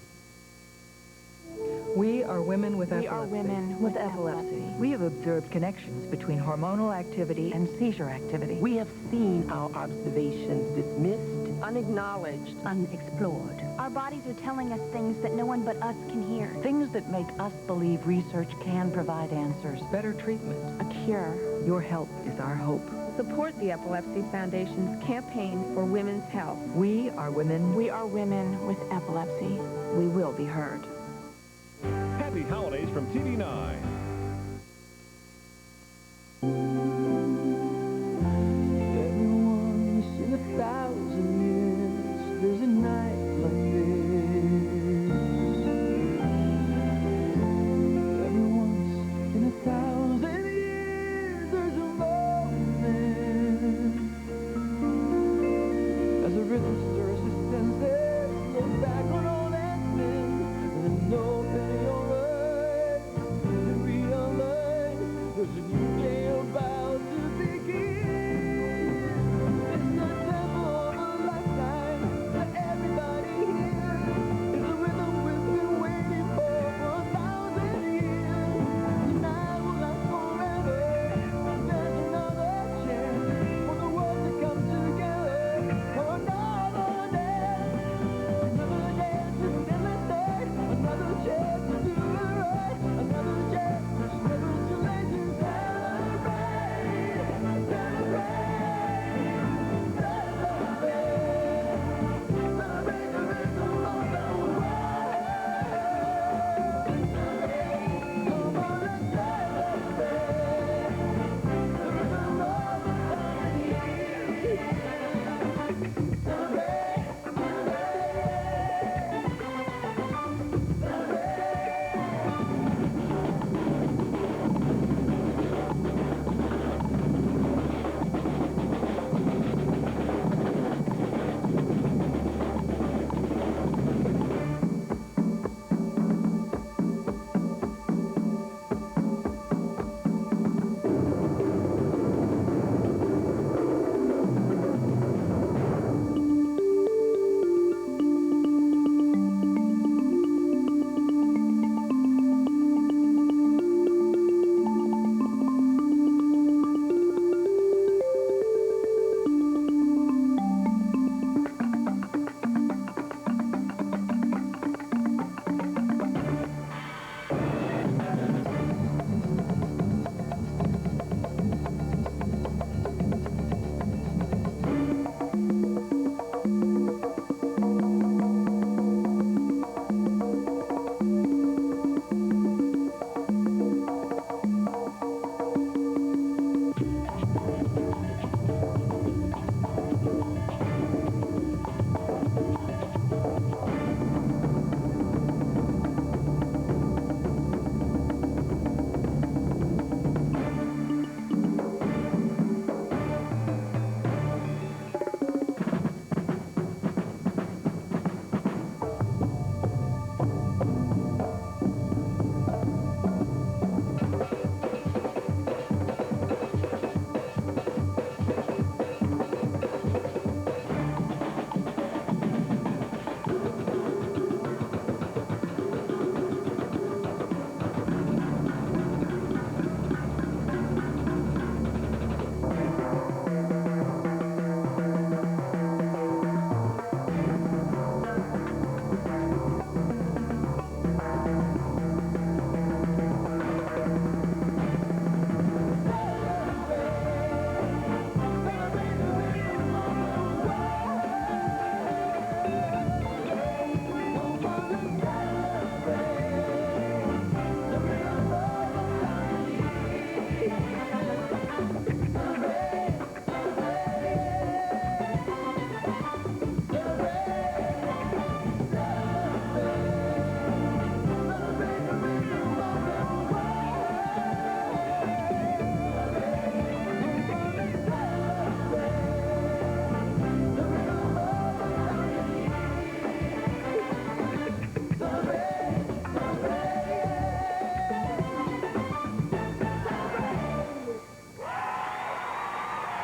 We are women with epilepsy. We are women with epilepsy. We have observed connections between hormonal activity and seizure activity. We have seen our observations dismissed, unacknowledged, unexplored. Our bodies are telling us things that no one but us can hear. Things that make us believe research can provide answers. Better treatment. A cure. Your help is our hope. Support the Epilepsy Foundation's campaign for women's health. We are women. We are women with epilepsy. We will be heard. Happy holidays from TV9. Everyone's in 1,000 years. There's a night like this. Everyone's in 1,000 years. There's a moment as the rhythm stirs the senses. Look back on all that's been, and open your eyes and realize there's a new day about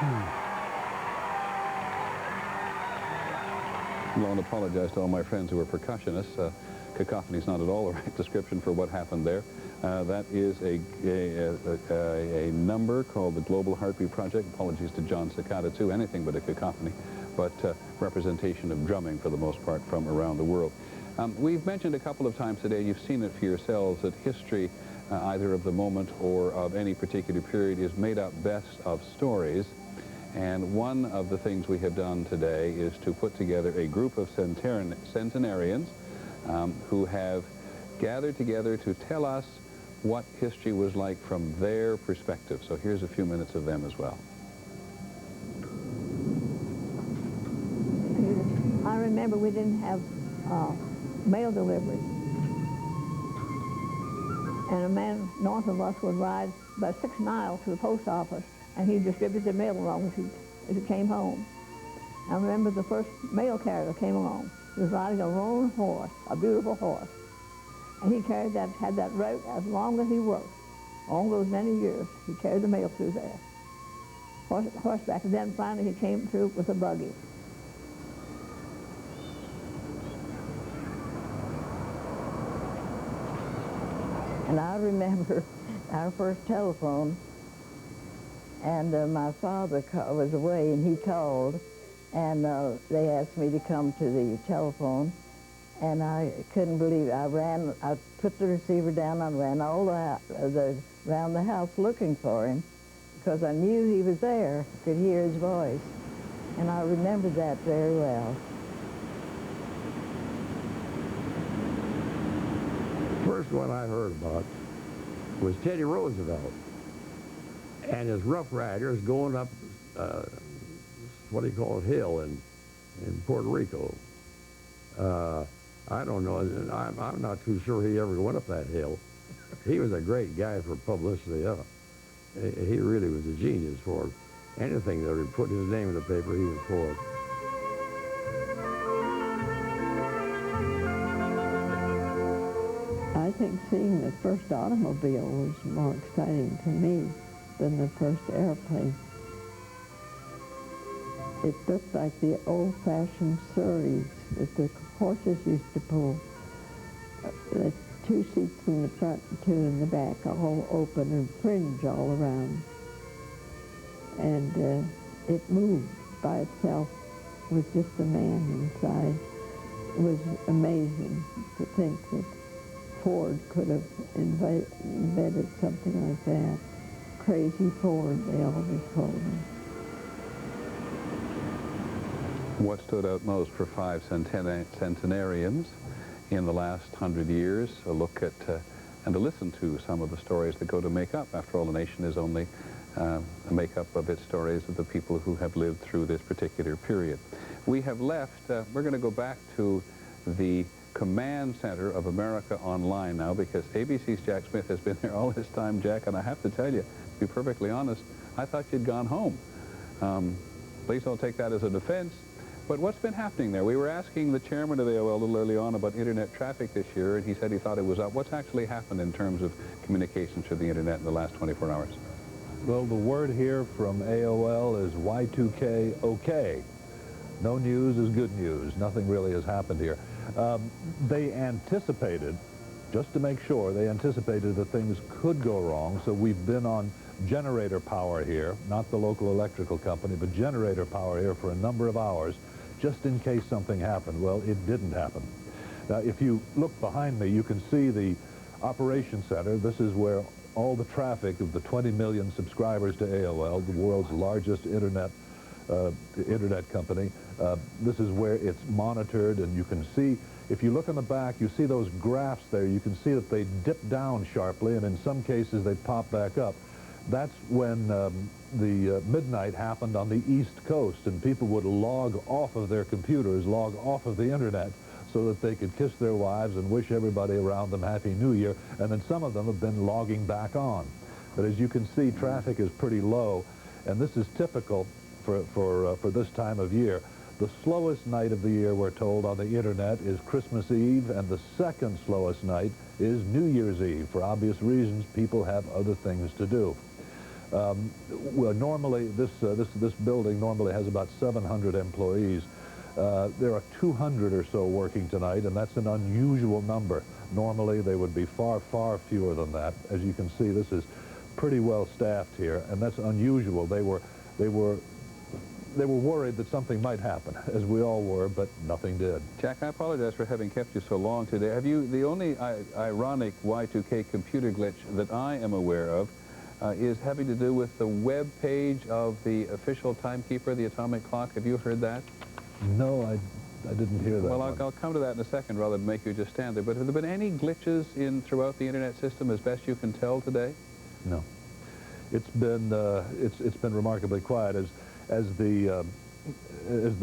I want to apologize to all my friends who are percussionists. Cacophony is not at all the right description for what happened there. That is a number called the Global Heartbeat Project. Apologies to John Cicada, too. Anything but a cacophony, but representation of drumming for the most part from around the world. We've mentioned a couple of times today, you've seen it for yourselves, that history, either of the moment or of any particular period, is made up best of stories. And one of the things we have done today is to put together a group of centenarians who have gathered together to tell us what history was like from their perspective. So here's a few minutes of them as well. I remember we didn't have mail delivery. And a man north of us would ride about 6 miles to the post office, and he'd distribute the mail along as he came home. I remember the first mail carrier came along. He was riding a roan horse, a beautiful horse. And he carried that, had that route as long as he worked. All those many years, he carried the mail through there. Horseback, and then finally he came through with a buggy. And I remember our first telephone, and my father was away, and he called, and they asked me to come to the telephone, and I couldn't believe it. I put the receiver down and ran all around the house looking for him, because I knew he was there, could hear his voice, and I remember that very well. First one I heard about was Teddy Roosevelt and his Rough Riders going up what do you call it, hill in Puerto Rico. I don't know, I'm not too sure he ever went up that hill. He was a great guy for publicity. He really was a genius for it. Anything that would put his name in the paper, he was for it. I think seeing the first automobile was more exciting to me than the first airplane. It looked like the old-fashioned surreys that the horses used to pull. The 2 seats in the front and 2 in the back, all open and fringe all around. And it moved by itself with just a man inside. It was amazing to think that Ford could have invented something like that. Crazy Ford, they always called him. What stood out most for 5 centenarians in the last 100 years? A look at and to listen to some of the stories that go to make up. After all, the nation is only a makeup of its stories of the people who have lived through this particular period. We have left, we're going to go back to the command center of America Online now, because ABC's Jack Smith has been there all this time, Jack, and I have to tell you, to be perfectly honest, I thought you'd gone home. Please don't take that as a defense, but what's been happening there? We were asking the chairman of AOL a little early on about internet traffic this year, and he said he thought it was up. What's actually happened in terms of communications through the internet in the last 24 hours? Well, the word here from AOL is Y2K okay. No news is good news. Nothing really has happened here. They anticipated, just to make sure, they anticipated that things could go wrong, so we've been on generator power here, not the local electrical company, but generator power here for a number of hours, just in case something happened. Well, it didn't happen. Now, if you look behind me, you can see the operations center. This is where all the traffic of the 20 million subscribers to AOL, the world's largest internet company. This is where it's monitored, and you can see, if you look on the back, you see those graphs there. You can see that they dip down sharply, and in some cases they pop back up. That's when the midnight happened on the East Coast, and people would log off of their computers, log off of the internet, so that they could kiss their wives and wish everybody around them Happy New Year, and then some of them have been logging back on. But as you can see, traffic is pretty low, and this is typical for this time of year. The slowest night of the year, we're told, on the internet is Christmas Eve, and the second slowest night is New Year's Eve. For obvious reasons, people have other things to do. Well, normally, this building normally has about 700 employees. There are 200 or so working tonight, and that's an unusual number. Normally, they would be far, far fewer than that. As you can see, this is pretty well staffed here, and that's unusual. They were worried that something might happen, as we all were, but nothing did. Jack, I apologize for having kept you so long today. Have you, the only ironic Y2K computer glitch that I am aware of is having to do with the web page of the official timekeeper, the atomic clock. Have you heard that? No, I didn't hear that. Well, I'll come to that in a second rather than make you just stand there. But have there been any glitches throughout the internet system as best you can tell today? No. It's been remarkably quiet as the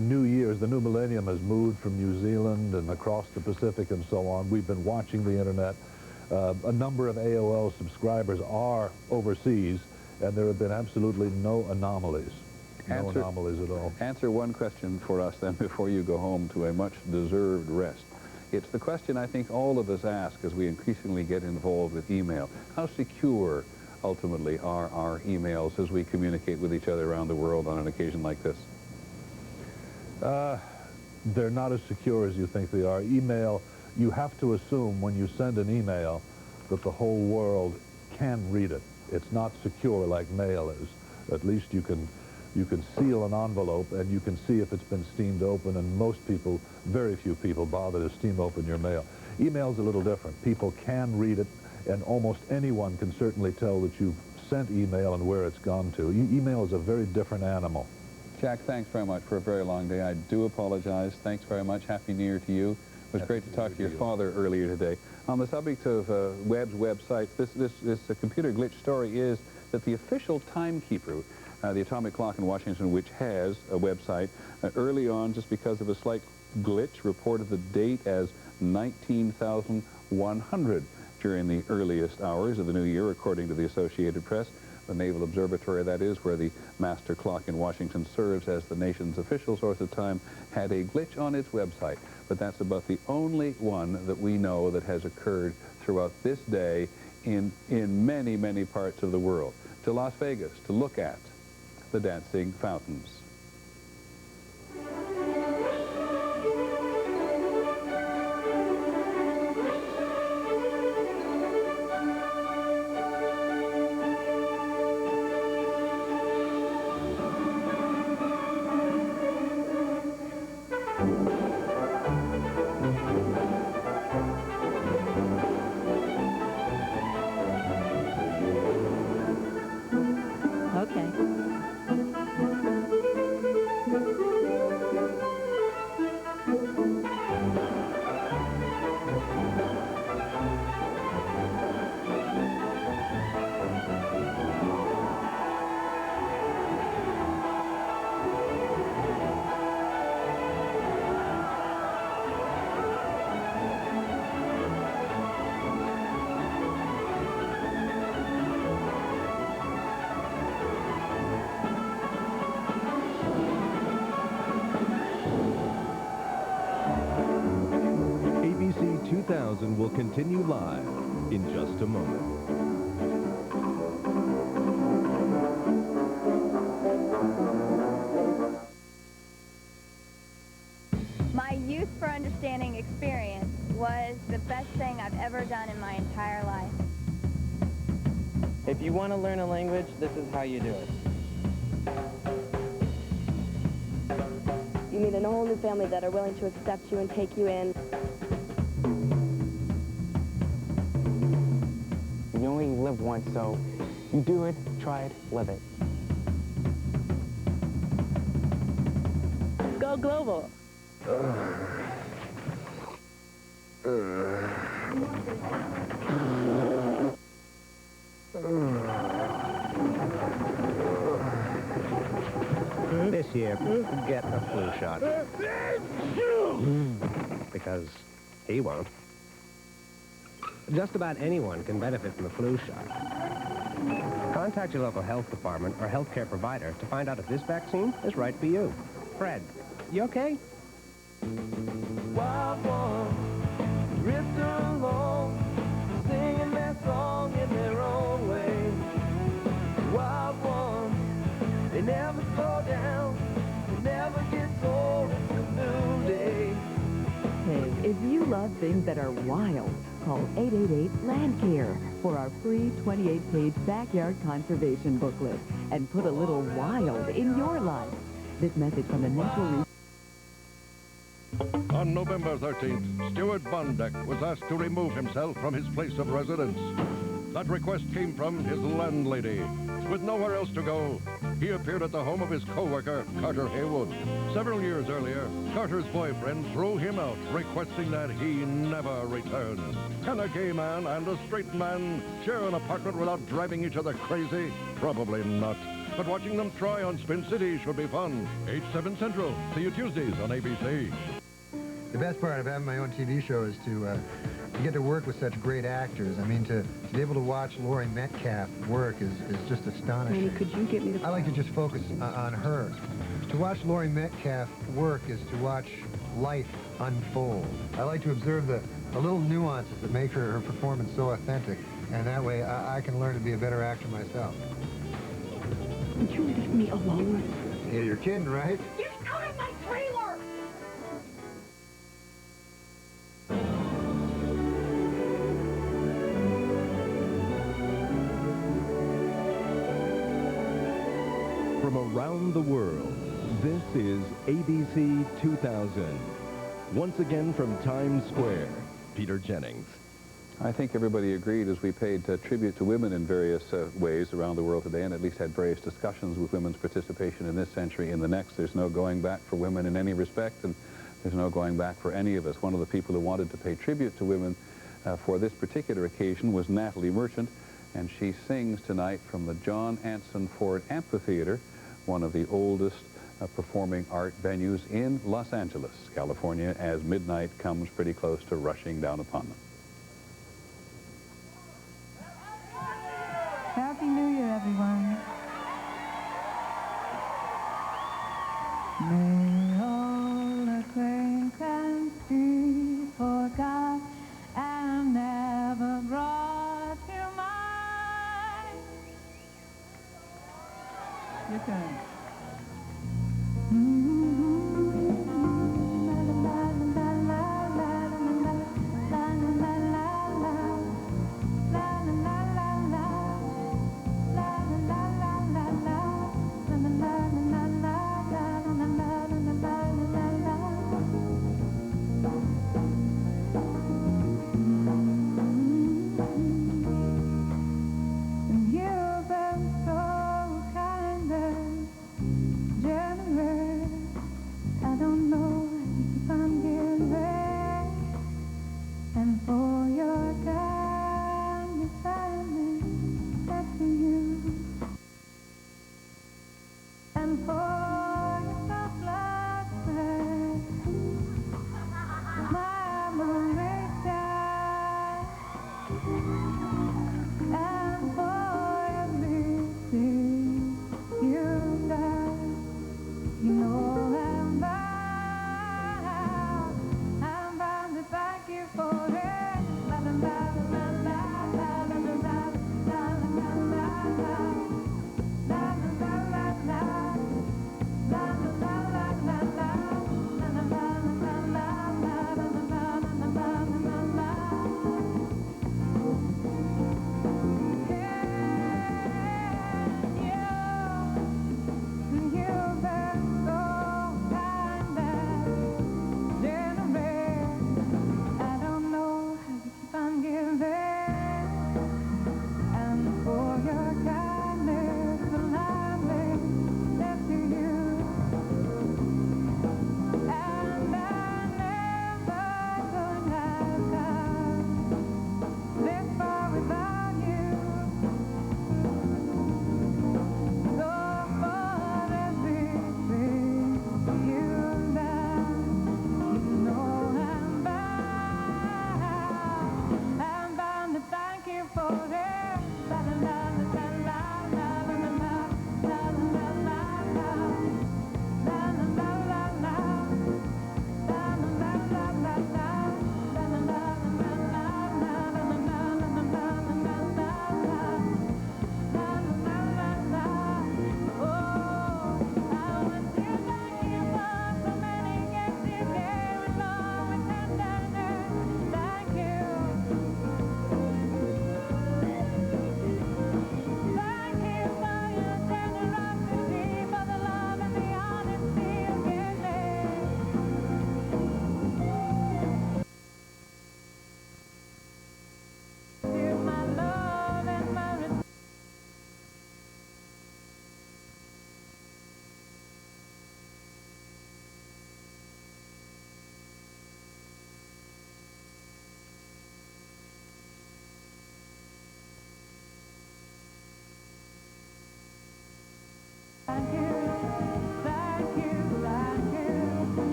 new year, as the new millennium has moved from New Zealand and across the Pacific and so on. We've been watching the internet. A number of AOL subscribers are overseas, and there have been absolutely no anomalies. No anomalies at all. Answer one question for us then before you go home to a much-deserved rest. It's the question I think all of us ask as we increasingly get involved with email. How secure, ultimately, are our emails as we communicate with each other around the world on an occasion like this? They're not as secure as you think they are. Email, you have to assume when you send an email that the whole world can read it. It's not secure like mail is. At least you can seal an envelope and you can see if it's been steamed open, and most people, very few people, bother to steam open your mail. Email's a little different. People can read it, and almost anyone can certainly tell that you've sent email and where it's gone to. Email is a very different animal. Jack, thanks very much for a very long day. I do apologize. Thanks very much. Happy New Year to you. It was great to talk to your father earlier today. On the subject of Webb's websites, this computer glitch story is that the official timekeeper, the atomic clock in Washington, which has a website, early on, just because of a slight glitch, reported the date as 19,100 during the earliest hours of the new year, according to the Associated Press. The Naval Observatory, that is, where the master clock in Washington serves as the nation's official source of time, had a glitch on its website. But that's about the only one that we know that has occurred throughout this day in many, many parts of the world. To Las Vegas to look at the dancing fountains. Okay. ABC 2000 will continue live in just a moment. My Youth for Understanding experience was the best thing I've ever done in my entire life. If you want to learn a language, this is how you do it. You meet a whole new family that are willing to accept you and take you in. You only live once, so you do it, try it, live it. Go global. This year, get a flu shot. Because he won't. Just about anyone can benefit from a flu shot. Contact your local health department or healthcare provider to find out if this vaccine is right for you. Fred, you okay? Wild ones drift along, singing their song in their own way. Wild you love things that are wild, call 888-LAND-CARE for our free 28-page backyard conservation booklet and put a little wild in your life. This message from the Natural Resources. On November 13th, Stuart Bondeck was asked to remove himself from his place of residence. That request came from his landlady. With nowhere else to go, he appeared at the home of his co-worker, Carter Haywood. Several years earlier, Carter's boyfriend threw him out, requesting that he never return. Can a gay man and a straight man share an apartment without driving each other crazy? Probably not. But watching them try on Spin City should be fun. 8/7 Central. See you Tuesdays on ABC. The best part of having my own TV show is to get to work with such great actors. I mean, to be able to watch Laurie Metcalf work is just astonishing. Could you get me the... I like to just focus on her. To watch Laurie Metcalf work is to watch life unfold. I like to observe the little nuances that make her performance so authentic, and that way I can learn to be a better actor myself. Would you leave me alone? Yeah, you're kidding, right? Get out of my trailer! From around the world, this is ABC 2000. Once again from Times Square, Peter Jennings. I think everybody agreed as we paid tribute to women in various ways around the world today, and at least had various discussions with women's participation in this century and the next. There's no going back for women in any respect, and there's no going back for any of us. One of the people who wanted to pay tribute to women for this particular occasion was Natalie Merchant, and she sings tonight from the John Anson Ford Amphitheater, one of the oldest performing art venues in Los Angeles, California, as midnight comes pretty close to rushing down upon them. Happy New Year, everyone. May all acquaintance be forgot and never brought to mind. Your turn. You've been so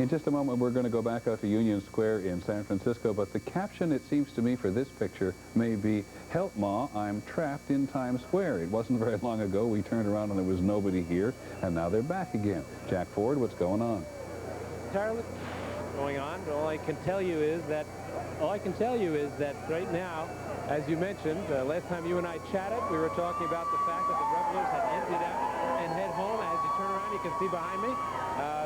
In just a moment, we're going to go back out to Union Square in San Francisco, but the caption, it seems to me, for this picture may be, "Help, Ma, I'm trapped in Times Square." It wasn't very long ago we turned around and there was nobody here, and now they're back again. Jack Ford, what's going on? Entirely going on. All I can tell you is that right now, as you mentioned, last time you and I chatted, we were talking about the fact that the revelers had emptied out and head home. As you turn around, you can see behind me,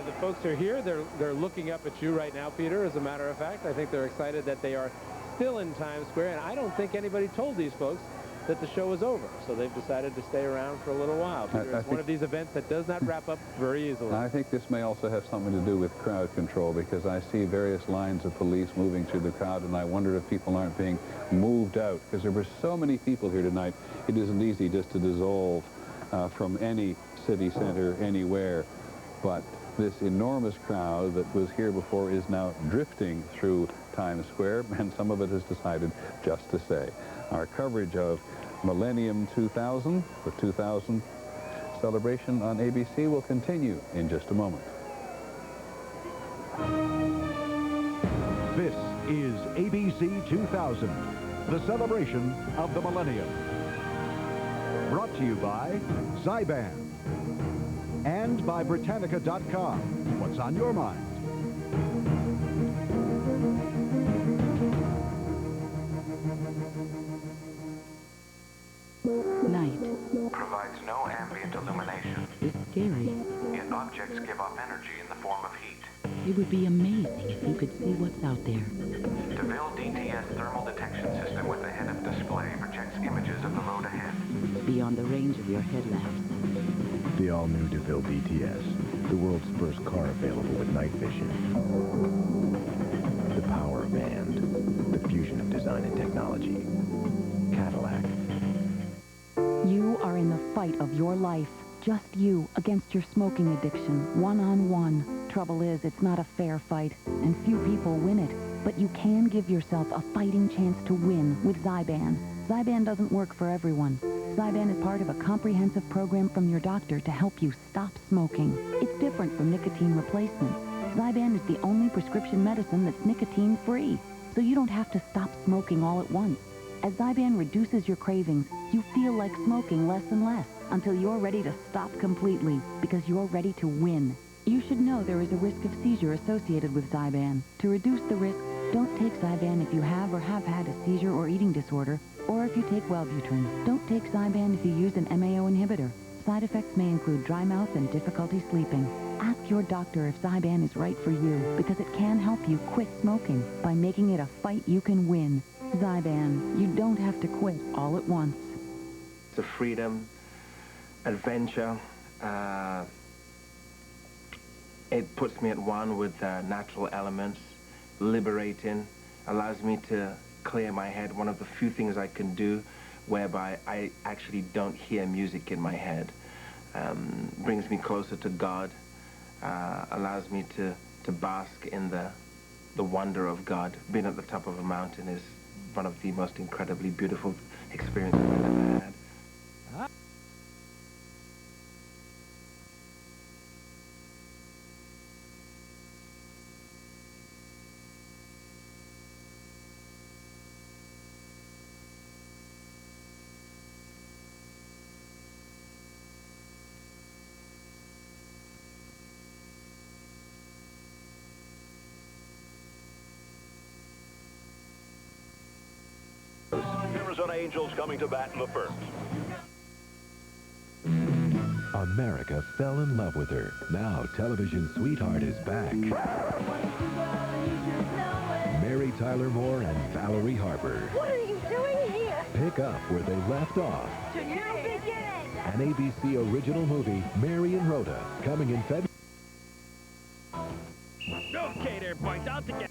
the folks are here. They're looking up at you right now, Peter, as a matter of fact. I think they're excited that they are still in Times Square, and I don't think anybody told these folks that the show was over, so they've decided to stay around for a little while. Peter, it's one of these events that does not wrap up very easily. I think this may also have something to do with crowd control, because I see various lines of police moving through the crowd, and I wonder if people aren't being moved out, because there were so many people here tonight. It isn't easy just to dissolve from any city center anywhere, but this enormous crowd that was here before is now drifting through Times Square, and some of it has decided just to stay. Our coverage of Millennium 2000, the 2000 celebration on ABC, will continue in just a moment. This is ABC 2000, the celebration of the millennium. Brought to you by Zyban and by Britannica.com. What's on your mind? Night. Provides no ambient illumination. It's scary. Yet objects give off energy in the form of heat. It would be amazing if you could see what's out there. DeVille DTS thermal detection system with a head-up display projects images of the road ahead. Beyond the range of your headlamps. The all-new DeVille DTS, the world's first car available with night vision. The power of and, the fusion of design and technology. Cadillac. You are in the fight of your life. Just you against your smoking addiction, one-on-one. Trouble is, it's not a fair fight, and few people win it. But you can give yourself a fighting chance to win with Zyban. Zyban doesn't work for everyone. Zyban is part of a comprehensive program from your doctor to help you stop smoking. It's different from nicotine replacement. Zyban is the only prescription medicine that's nicotine-free, so you don't have to stop smoking all at once. As Zyban reduces your cravings, you feel like smoking less and less until you're ready to stop completely because you're ready to win. You should know there is a risk of seizure associated with Zyban. To reduce the risk, don't take Zyban if you have or have had a seizure or eating disorder, or if you take Wellbutrin. Don't take Zyban if you use an MAO inhibitor. Side effects may include dry mouth and difficulty sleeping. Ask your doctor if Zyban is right for you, because it can help you quit smoking by making it a fight you can win. Zyban, you don't have to quit all at once. It's a freedom, adventure. It puts me at one with natural elements, liberating, allows me to clear my head. One of the few things I can do whereby I actually don't hear music in my head. Brings me closer to God, allows me to bask in the wonder of God. Being at the top of a mountain is one of the most incredibly beautiful experiences I've ever had. Arizona Angels coming to bat in the first. America fell in love with her. Now television sweetheart is back. Mary Tyler Moore and Valerie Harper. What are you doing here? Pick up where they left off. To new beginning. An ABC original movie, Mary and Rhoda, coming in February. Okay there, boys, out together.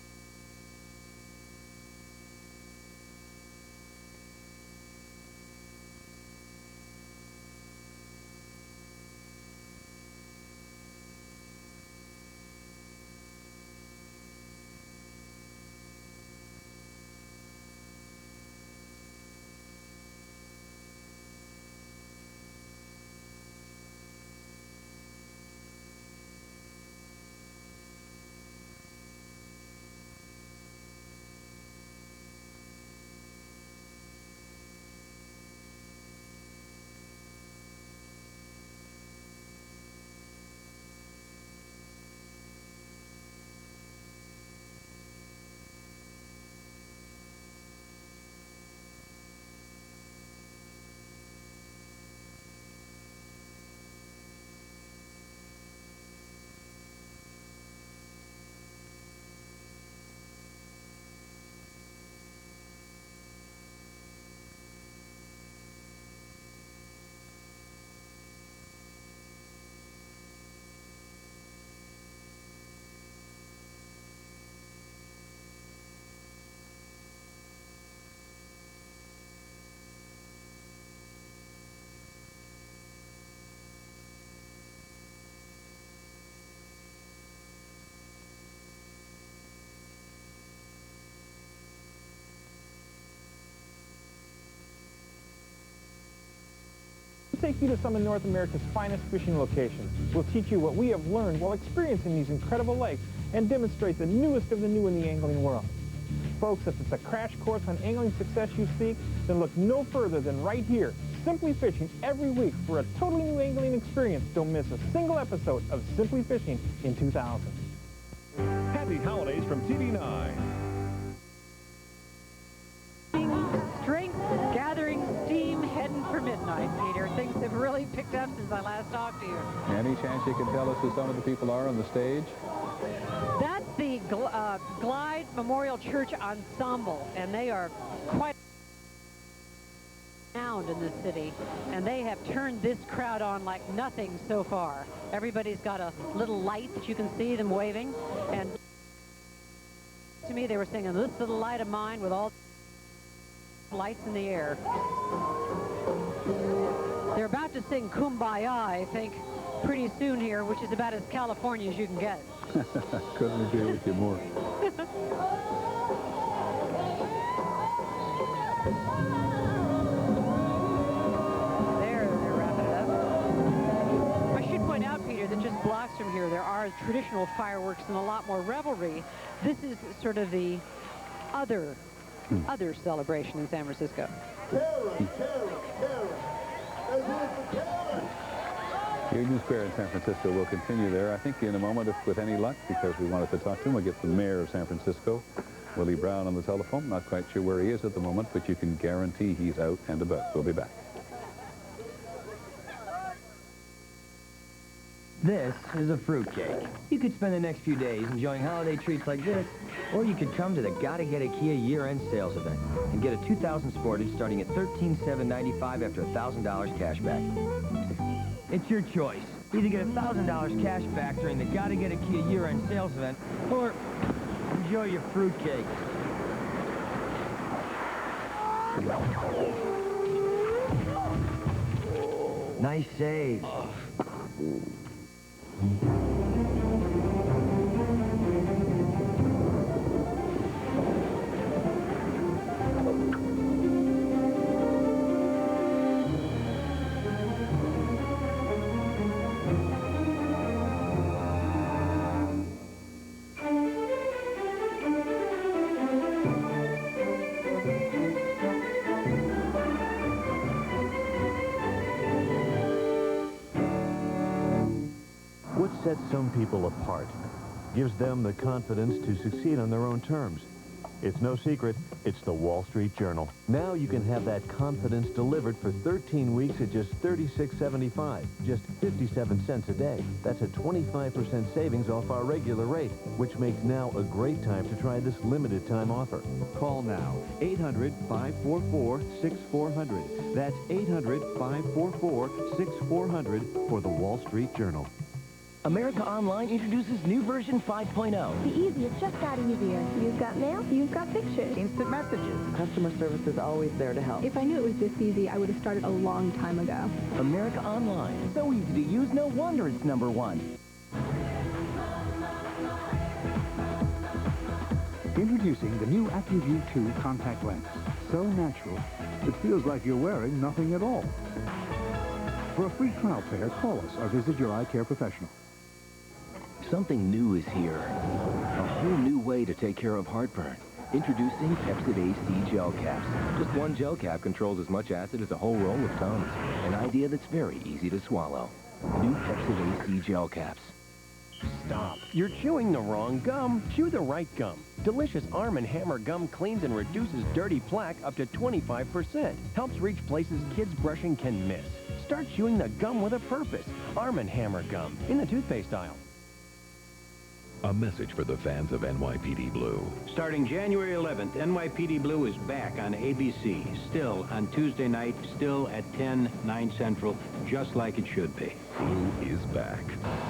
take you to some of North America's finest fishing locations. We'll teach you what we have learned while experiencing these incredible lakes and demonstrate the newest of the new in the angling world. Folks, if it's a crash course on angling success you seek, then look no further than right here, Simply Fishing, every week for a totally new angling experience. Don't miss a single episode of Simply Fishing in 2000. Happy holidays from TV9. Strength, gathering steam, heading for midnight, Peter. Things have really picked up since I last talked to you. Any chance you can tell us who some of the people are on the stage? That's the Glide Memorial Church Ensemble, and they are quite renowned in this city, and they have turned this crowd on like nothing so far. Everybody's got a little light that you can see them waving, and to me they were singing "This Little Light of Mine" with all lights in the air. They're about to sing "Kumbaya," I think, pretty soon here, which is about as California as you can get. Couldn't agree with you more. They're wrapping it up. I should point out, Peter, that just blocks from here there are traditional fireworks and a lot more revelry. This is sort of the other celebration in San Francisco. Union Square in San Francisco will continue there, I think, in a moment, if with any luck, because we wanted to talk to him. We'll get the mayor of San Francisco, Willie Brown, on the telephone. Not quite sure where he is at the moment, but you can guarantee he's out and about. We'll be back. This is a fruitcake. You could spend the next few days enjoying holiday treats like this, or you could come to the Gotta Get a Kia year-end sales event and get a 2000 Sportage starting at $13,795 after $1,000 cash back. It's your choice. Either get $1,000 cash back during the Gotta Get a Kia year-end sales event, or enjoy your fruitcake. Nice save. What sets some people apart, gives them the confidence to succeed on their own terms. It's no secret, it's the Wall Street Journal. Now you can have that confidence delivered for 13 weeks at just $36.75, just 57 cents a day. That's a 25% savings off our regular rate, which makes now a great time to try this limited time offer. Call now, 800-544-6400. That's 800-544-6400 for the Wall Street Journal. America Online introduces new version 5.0. The easy, it just got easier. You've got mail, you've got pictures. Instant messages. Customer service is always there to help. If I knew it was this easy, I would have started a long time ago. America Online. So easy to use, no wonder it's #1. Introducing the new AccuView 2 contact lens. So natural, it feels like you're wearing nothing at all. For a free trial pair, call us or visit your eye care professional. Something new is here. A whole new way to take care of heartburn. Introducing Pepsid AC gel caps. Just one gel cap controls as much acid as a whole roll of Tums. An idea that's very easy to swallow. New Pepsid AC gel caps. Stop. You're chewing the wrong gum. Chew the right gum. Delicious Arm & Hammer gum cleans and reduces dirty plaque up to 25%. Helps reach places kids brushing can miss. Start chewing the gum with a purpose. Arm & Hammer gum in the toothpaste aisle. A message for the fans of NYPD Blue. Starting January 11th, NYPD Blue is back on ABC. Still on Tuesday night, still at 10, 9 Central, just like it should be. Blue is back.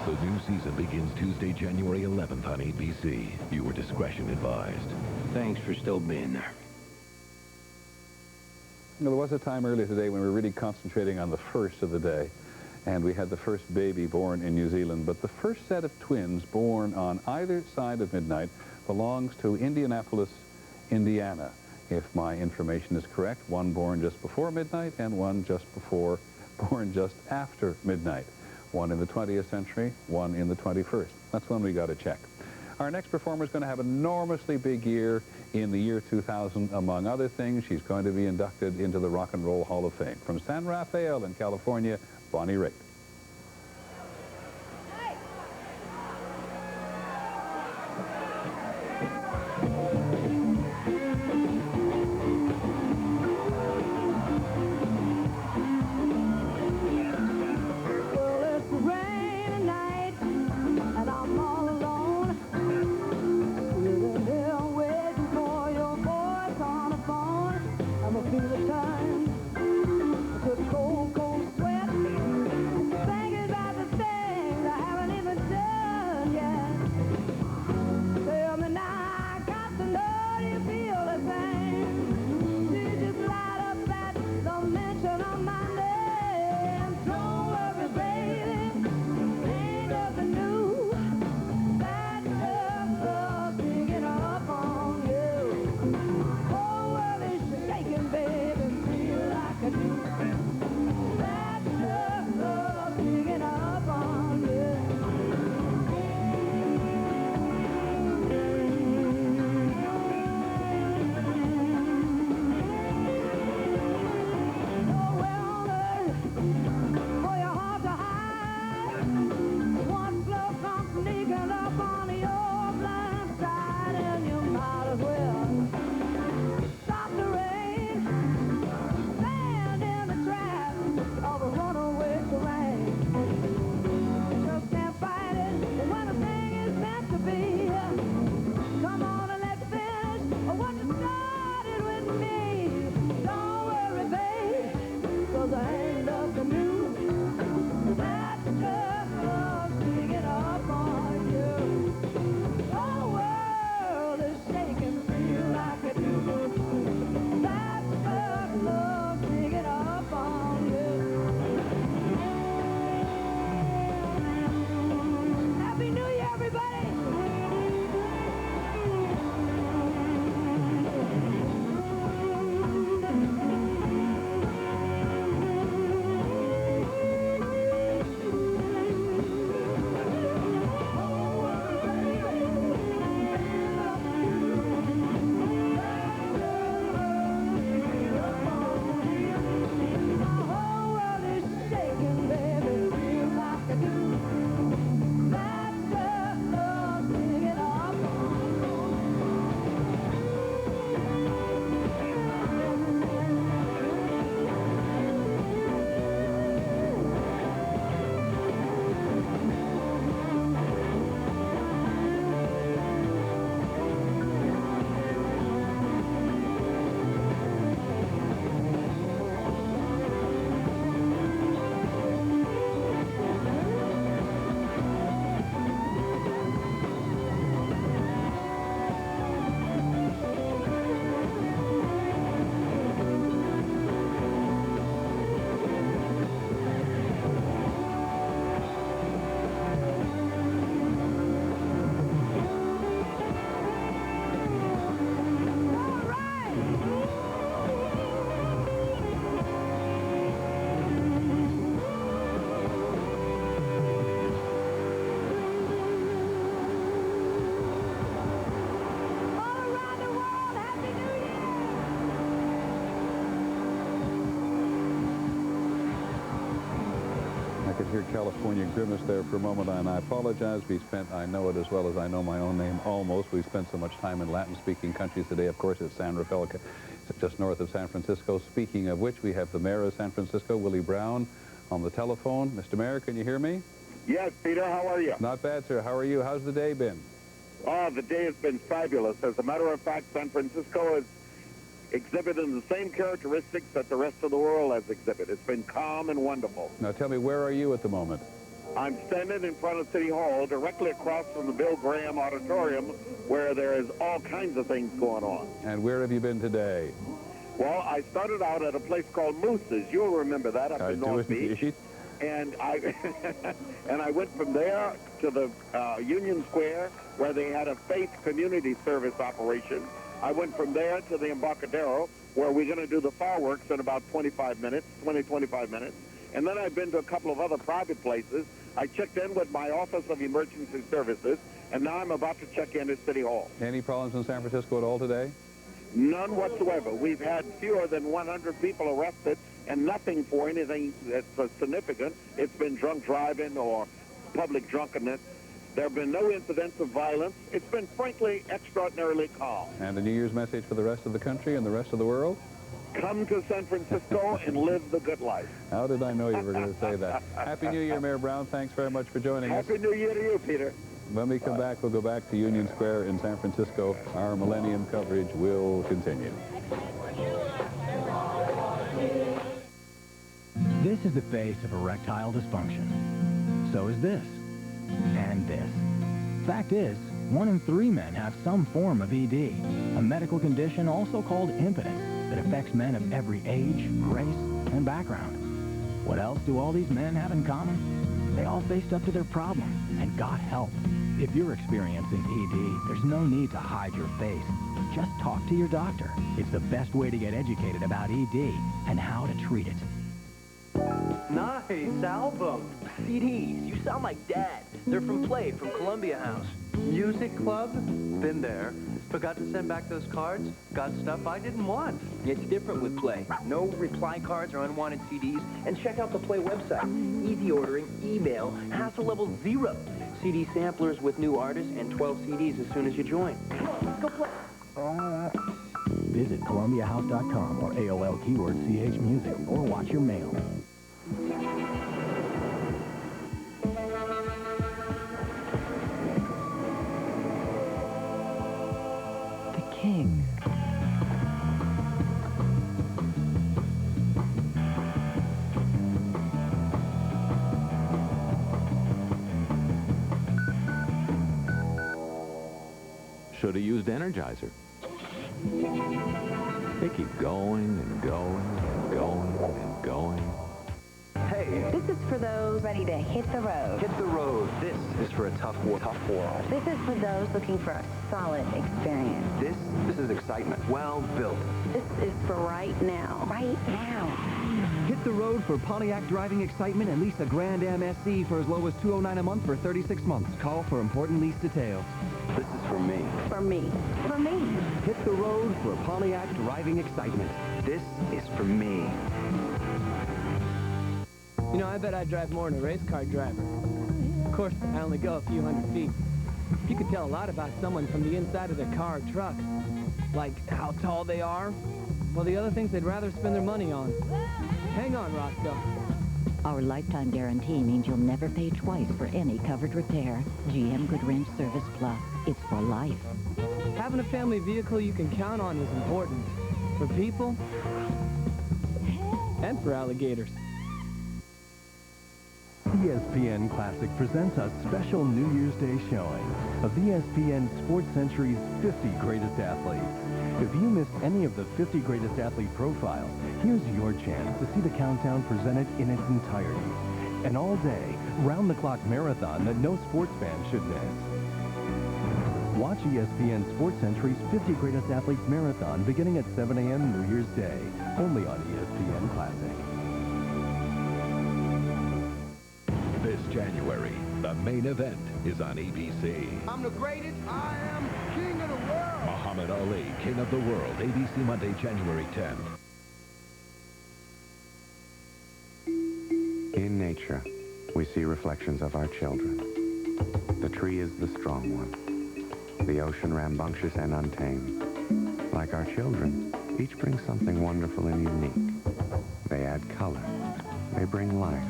The new season begins Tuesday, January 11th on ABC. Viewer discretion advised. Thanks for still being there. Well, there was a time earlier today when we were really concentrating on the first of the day, and we had the first baby born in New Zealand. But the first set of twins born on either side of midnight belongs to Indianapolis, Indiana, if my information is correct. One born just before midnight and one just before born just after midnight. One in the 20th century, one in the 21st. That's one we got to check. Our next performer is going to have an enormously big year in the year 2000. Among other things, she's going to be inducted into the Rock and Roll Hall of Fame. From San Rafael in California, Bonnie Raitt. Hear California Grimace there for a moment, and I apologize. I know it as well as I know my own name, almost. We spent so much time in Latin-speaking countries today. Of course, it's San Rafael, just north of San Francisco. Speaking of which, we have the mayor of San Francisco, Willie Brown, on the telephone. Mr. Mayor, can you hear me? Yes, Peter, how are you? Not bad, sir. How are you? How's the day been? Oh, the day has been fabulous. As a matter of fact, San Francisco is exhibiting the same characteristics that the rest of the world has exhibited. It's been calm and wonderful. Now tell me, where are you at the moment? I'm standing in front of City Hall, directly across from the Bill Graham Auditorium, where there is all kinds of things going on. And where have you been today? Well, I started out at a place called Moose's. You'll remember that up in North Beach. And I went from there to the Union Square, where they had a faith community service operation. I went from there to the Embarcadero, where we're going to do the fireworks in about 25 minutes. And then I've been to a couple of other private places. I checked in with my Office of Emergency Services, and now I'm about to check in at City Hall. Any problems in San Francisco at all today? None whatsoever. We've had fewer than 100 people arrested, and nothing for anything that's significant. It's been drunk driving or public drunkenness. There have been no incidents of violence. It's been, frankly, extraordinarily calm. And a New Year's message for the rest of the country and the rest of the world? Come to San Francisco and live the good life. How did I know you were going to say that? Happy New Year, Mayor Brown. Thanks very much for joining us. Happy New Year to you, Peter. When we come back, we'll go back to Union Square in San Francisco. Our Millennium coverage will continue. This is the face of erectile dysfunction. So is this. And this. Fact is, 1 in 3 men have some form of ED, a medical condition also called impotence that affects men of every age, race, and background. What else do all these men have in common? They all faced up to their problem and got help. If you're experiencing ED, there's no need to hide your face. Just talk to your doctor. It's the best way to get educated about ED and how to treat it. Nice album. CDs. You sound like Dad. They're from Play, from Columbia House. Music club? Been there. Forgot to send back those cards. Got stuff I didn't want. It's different with Play. No reply cards or unwanted CDs. And check out the Play website. Easy ordering, email, hassle level 0. CD samplers with new artists and 12 CDs as soon as you join. Come on, let's go play. Visit ColumbiaHouse.com or AOL keyword CH Music or watch your mail. The King. Should have used Energizer. They keep going and going and going and going. Hey. This is for those ready to hit the road. Hit the road. This is for a tough world. This is for those looking for a solid experience. This is excitement. Well built. This is for right now. Right now. Hit the road for Pontiac driving excitement and lease a Grand Am SE for as low as $209 a month for 36 months. Call for important lease details. This is for me. For me. For me. Hit the road for Pontiac driving excitement. This is for me. You know, I bet I drive more than a race car driver. Of course, I only go a few hundred feet. You could tell a lot about someone from the inside of their car or truck. Like how tall they are, well, the other things they'd rather spend their money on. Hang on, Roscoe. Our lifetime guarantee means you'll never pay twice for any covered repair. GM Goodwrench Service Plus. It's for life. Having a family vehicle you can count on is important. For people and for alligators. ESPN Classic presents a special New Year's Day showing of ESPN Sports Century's 50 greatest athletes. If you missed any of the 50 greatest athlete profiles, here's your chance to see the countdown presented in its entirety. An all-day, round-the-clock marathon that no sports fan should miss. Watch ESPN Sports Century's 50 Greatest Athletes Marathon beginning at 7 a.m. New Year's Day, only on ESPN Classic. This January, the main event is on ABC. I'm the greatest. I am king of the world. Muhammad Ali, King of the World, ABC Monday, January 10th. In nature, we see reflections of our children. The tree is the strong one. The ocean rambunctious and untamed. Like our children, each brings something wonderful and unique. They add color. They bring life.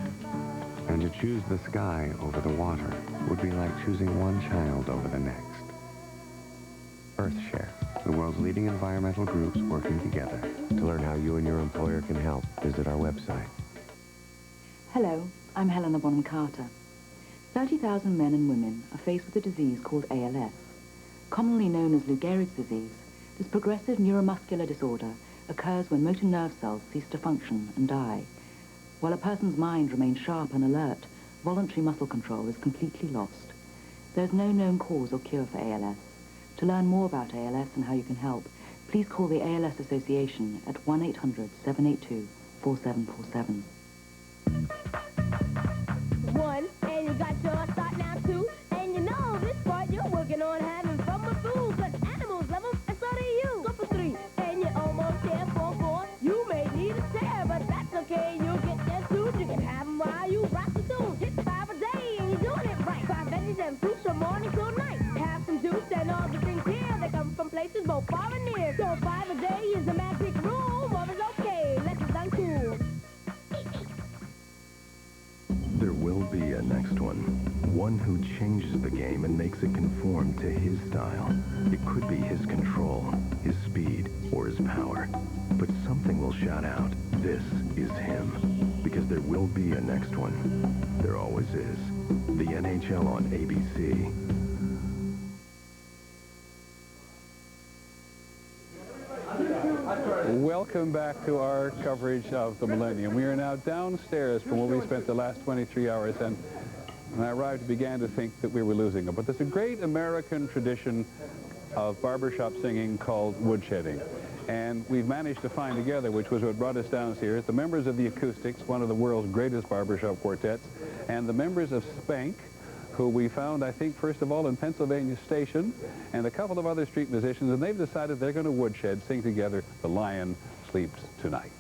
And to choose the sky over the water would be like choosing one child over the next. EarthShare, the world's leading environmental groups working together. To learn how you and your employer can help, visit our website. Hello, I'm Helena Bonham Carter. 30,000 men and women are faced with a disease called ALS. Commonly known as Lou Gehrig's disease, this progressive neuromuscular disorder occurs when motor nerve cells cease to function and die. While a person's mind remains sharp and alert, voluntary muscle control is completely lost. There's no known cause or cure for ALS. To learn more about ALS and how you can help, please call the ALS Association at 1-800-782-4747. got yours, start now too. And you know this part you're working on having fun with food. 'Cause animals love them, and so do you. Go for 3, and you're almost there for 4. You may need a chair, but that's okay. You'll get there soon. You can have them while you rock the tune. Hit 5 a day, and you're doing it right. 5 veggies and fruits from morning till night. Have some juice and all the things here. They come from places both far and near. So 5 a day is the magic rule. More is okay. Less is uncool. There will be a next one. One who changes the game and makes it conform to his style. It could be his control, his speed, or his power. But something will shout out, this is him. Because there will be a next one. There always is. The NHL on ABC. Welcome back to our coverage of the millennium. We are now downstairs from where we spent the last 23 hours, and when I arrived, I began to think that we were losing it. But there's a great American tradition of barbershop singing called woodshedding. And we've managed to find together, which was what brought us downstairs, the members of the Acoustics, one of the world's greatest barbershop quartets, and the members of Spank, who we found, I think, first of all, in Pennsylvania Station, and a couple of other street musicians, and they've decided they're going to woodshed, sing together, The Lion Sleeps Tonight.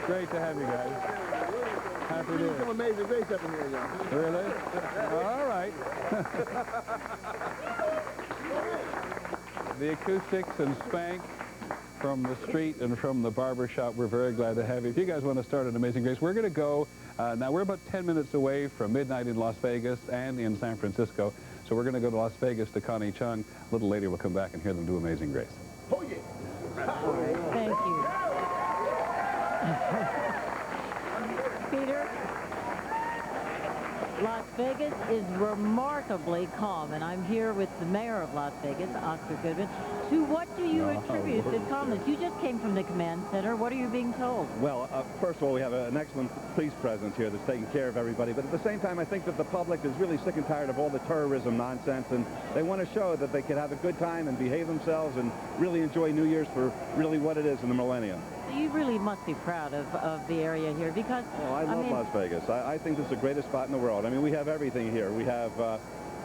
Great to have you guys. Happy New Year. Some amazing grace up in here, y'all. Really? All right. The Acoustics and Spank from the street and from the barber shop. We're very glad to have you. If you guys want to start an Amazing Grace, we're going to go. Now, we're about 10 minutes away from midnight in Las Vegas and in San Francisco. So we're going to go to Las Vegas to Connie Chung. A little later, we'll come back and hear them do Amazing Grace. Oh, yeah. Thank you. Peter, Las Vegas is remarkably calm, and I'm here with the mayor of Las Vegas, Oscar Goodman. To what do you attribute this calmness? You just came from the command center. What are you being told? Well, first of all, we have an excellent police presence here that's taking care of everybody. But at the same time, I think that the public is really sick and tired of all the terrorism nonsense, and they want to show that they can have a good time and behave themselves and really enjoy New Year's for really what it is in the millennium. You really must be proud of the area here because... Oh, I love Las Vegas. I think this is the greatest spot in the world. I mean, we have everything here. We have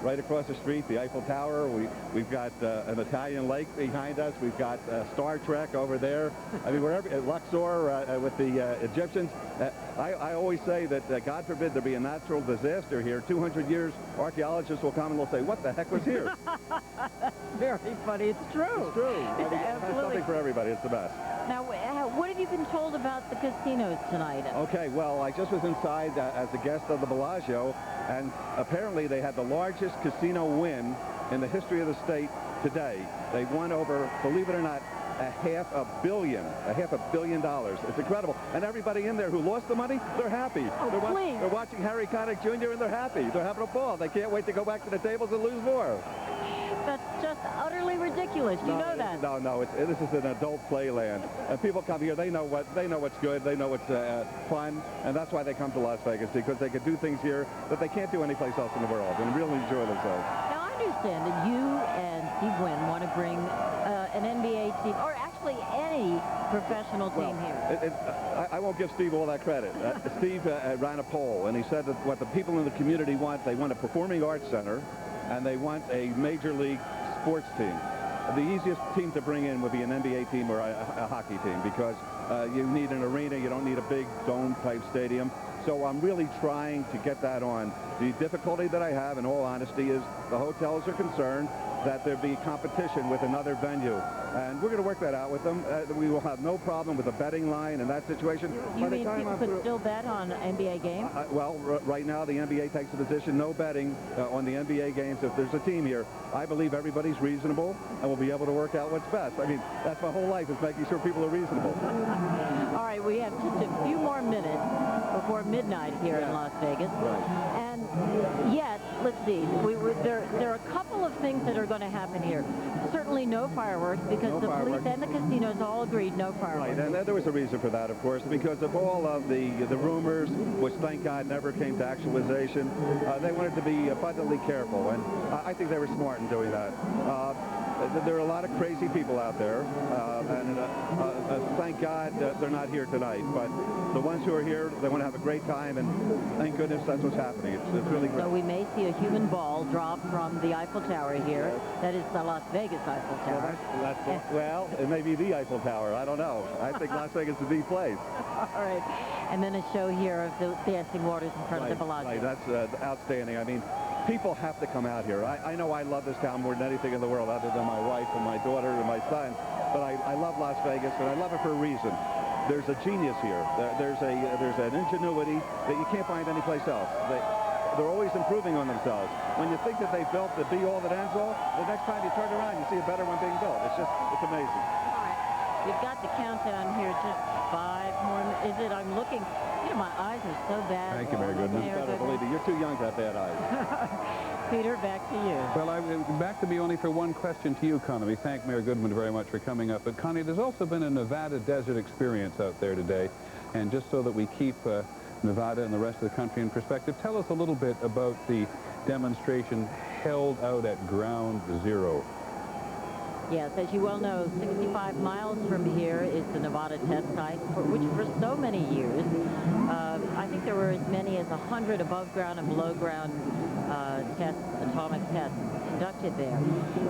right across the street, the Eiffel Tower. We've got an Italian lake behind us. We've got Star Trek over there. I mean, wherever, Luxor with the Egyptians. I always say that, God forbid there be a natural disaster here. 200 years, archaeologists will come and they'll say, what the heck was here? Very funny. It's true. It's true. It's absolutely something for everybody. It's the best. Now, what have you been told about the casinos tonight? Okay, well, I just was inside as a guest of the Bellagio, and apparently they had the largest casino win in the history of the state today. They won over, believe it or not, $500 million. $500 million. It's incredible. And everybody in there who lost the money, they're happy. Oh, they're watching Harry Connick Jr. and they're happy. They're having a ball. They can't wait to go back to the tables and lose more. That's just utterly ridiculous. You know that. No, this is an adult playland. And people come here, they know what's good, they know what's fun, and that's why they come to Las Vegas, because they can do things here that they can't do anyplace else in the world and really enjoy themselves. Now, I understand that you and Steve Wynn want to bring an NBA team, or actually any professional team here. I won't give Steve all that credit. Steve ran a poll, and he said that what the people in the community want, they want a performing arts center, and they want a major league sports team. The easiest team to bring in would be an NBA team or a hockey team, because you need an arena, you don't need a big dome-type stadium. So I'm really trying to get that on. The difficulty that I have, in all honesty, is the hotels are concerned that there be competition with another venue. And we're going to work that out with them. We will have no problem with the betting line in that situation. You mean people could still bet on NBA games? Well, right now the NBA takes a position, no betting on the NBA games if there's a team here. I believe everybody's reasonable and we'll be able to work out what's best. I mean, that's my whole life, is making sure people are reasonable. All right, we have just a few more minutes before midnight here in Las Vegas. Right. And yet, let's see, there are a couple of things that are going to happen here. Certainly no fireworks, because the police and the casinos all agreed no fireworks. Right, and there was a reason for that, of course, because of all of the rumors, which thank God never came to actualization. They wanted to be abundantly careful, and I think they were smart in doing that. There are a lot of crazy people out there, and thank God they're not here tonight. But the ones who are here, they want to have a great time, and thank goodness that's what's happening. It's really great. So we may see a human ball drop from the Eiffel Tower here. Yes. That is the Las Vegas Eiffel Tower. Well, it may be the Eiffel Tower. I don't know. I think Las Vegas is the place. All right. And then a show here of the dancing waters in front of the Bellagio. Right, that's outstanding. I mean, people have to come out here. I know I love this town more than anything in the world, other than my wife and my daughter and my son. But I love Las Vegas, and I love it for a reason. There's a genius here. There's an ingenuity that you can't find anyplace else. They're always improving on themselves. When you think that they've built the be-all that ends all, the next time you turn around, you see a better one being built. It's amazing. All right. We've got the countdown here. Just 5 more minutes. Is it? I'm looking. You know, my eyes are so bad. Thank you, Mary Goodman. Believe me, you're too young to have bad eyes. Peter, back to you. Well, back to me only for one question to you, Connie. We thank Mayor Goodman very much for coming up. But, Connie, there's also been a Nevada desert experience out there today. And just so that we keep Nevada and the rest of the country in perspective, tell us a little bit about the demonstration held out at Ground Zero. Yes, as you well know, 65 miles from here is the Nevada test site, which for so many years, I think there were as many as 100 above ground and below ground tests, atomic tests conducted there.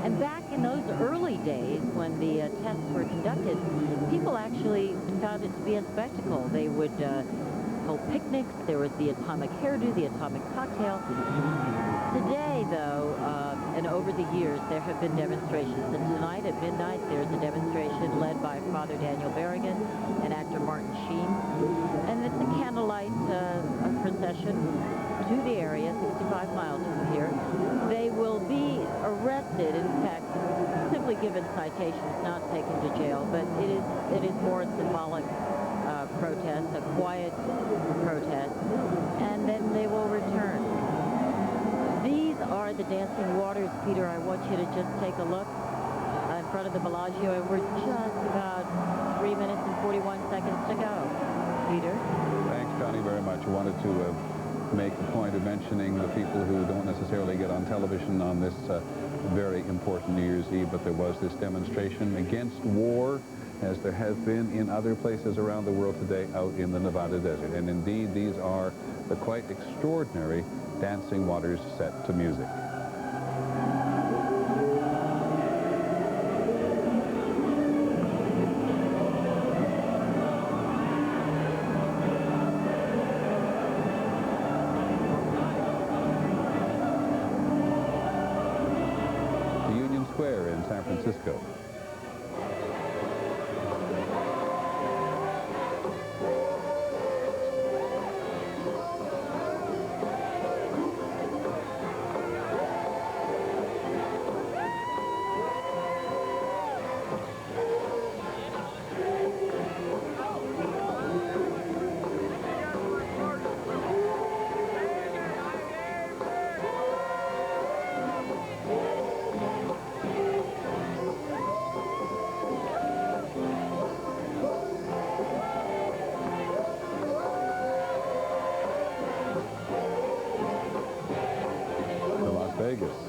And back in those early days when the tests were conducted, people actually found it to be a spectacle. They would hold picnics. There was the atomic hairdo, the atomic cocktail. Today, though, and over the years, there have been demonstrations. And tonight at midnight, there's a demonstration led by Father Daniel Berrigan and actor Martin Sheen. And it's a candlelight procession to the area, 65 miles from here. They will be arrested, in fact, simply given citations, not taken to jail. But it is more a symbolic protest, a quiet protest, and then they will return. These are the dancing waters, Peter. I want you to just take a look in front of the Bellagio, and we're just about 3 minutes and 41 seconds to go. Peter? Thanks, Connie, very much. I wanted to make a point of mentioning the people who don't necessarily get on television on this very important New Year's Eve, but there was this demonstration against war, as there has been in other places around the world today out in the Nevada desert. And indeed, these are the quite extraordinary dancing waters set to music. San Francisco. Vegas.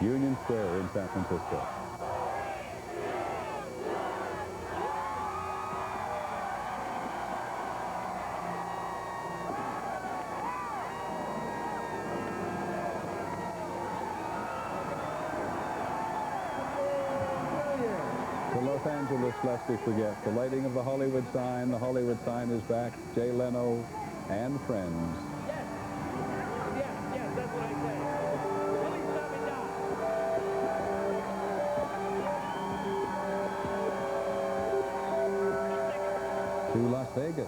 Union Square in San Francisco. To Los Angeles, lest we forget, the lighting of the Hollywood sign. The Hollywood sign is back. Jay Leno and friends. Yes, that's what I said. To Las Vegas.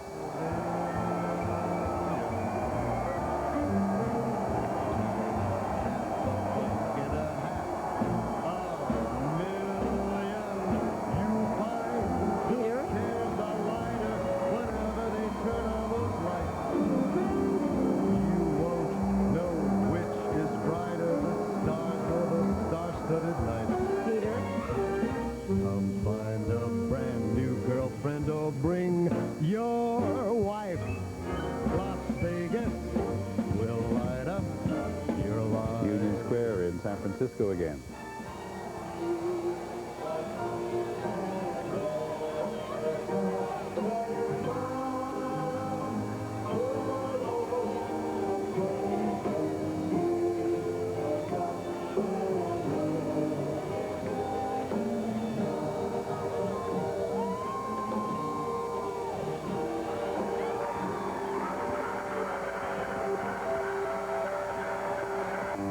San Francisco again.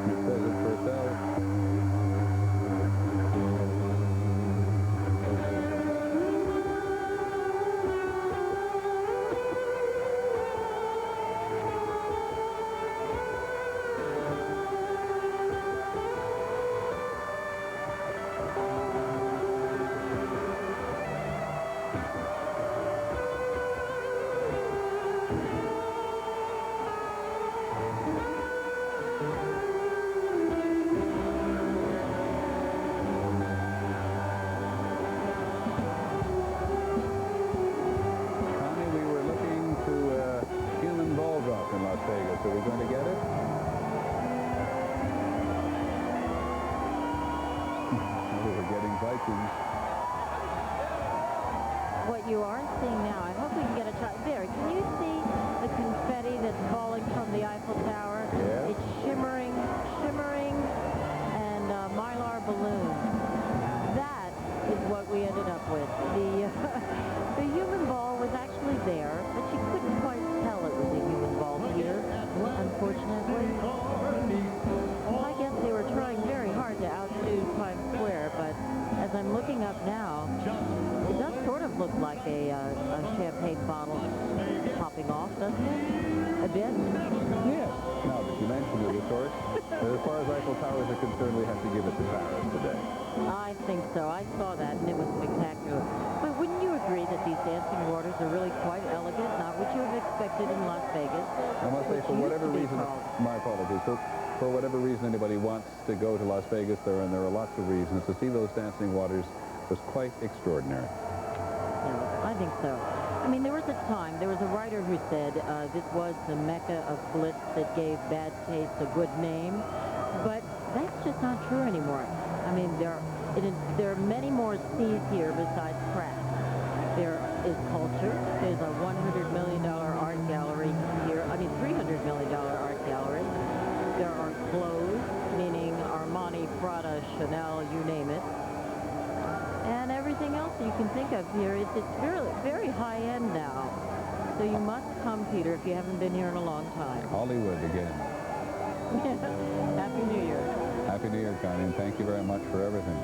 It says it for itself. I'm looking up now, it does sort of look like a champagne bottle popping off, doesn't it? A bit? Yes. Now that you mentioned it, of course, as far as Eiffel Towers are concerned, we have to give it to Paris today. I think so. I saw that, and it was spectacular. But wouldn't you agree that these dancing waters are really quite elegant? Not what you have expected in Las Vegas. I must say, for whatever reason, my apologies, for whatever reason anybody wants to go to Las Vegas, and there are lots of reasons, to see those dancing waters was quite extraordinary. Yeah, I think so. I mean, there was a time, there was a writer who said this was the mecca of glitz that gave bad taste a good name, but that's just not true anymore. I mean, there are many more C's here besides craft. There is culture. There's a $100 million art gallery here. I mean, $300 million art gallery. There are clothes, meaning Armani, Prada, Chanel, you name it. And everything else you can think of here. It's very, very high-end now. So you must come, Peter, if you haven't been here in a long time. Hollywood again. Happy New Year. Happy New Year, Connie, and thank you very much for everything.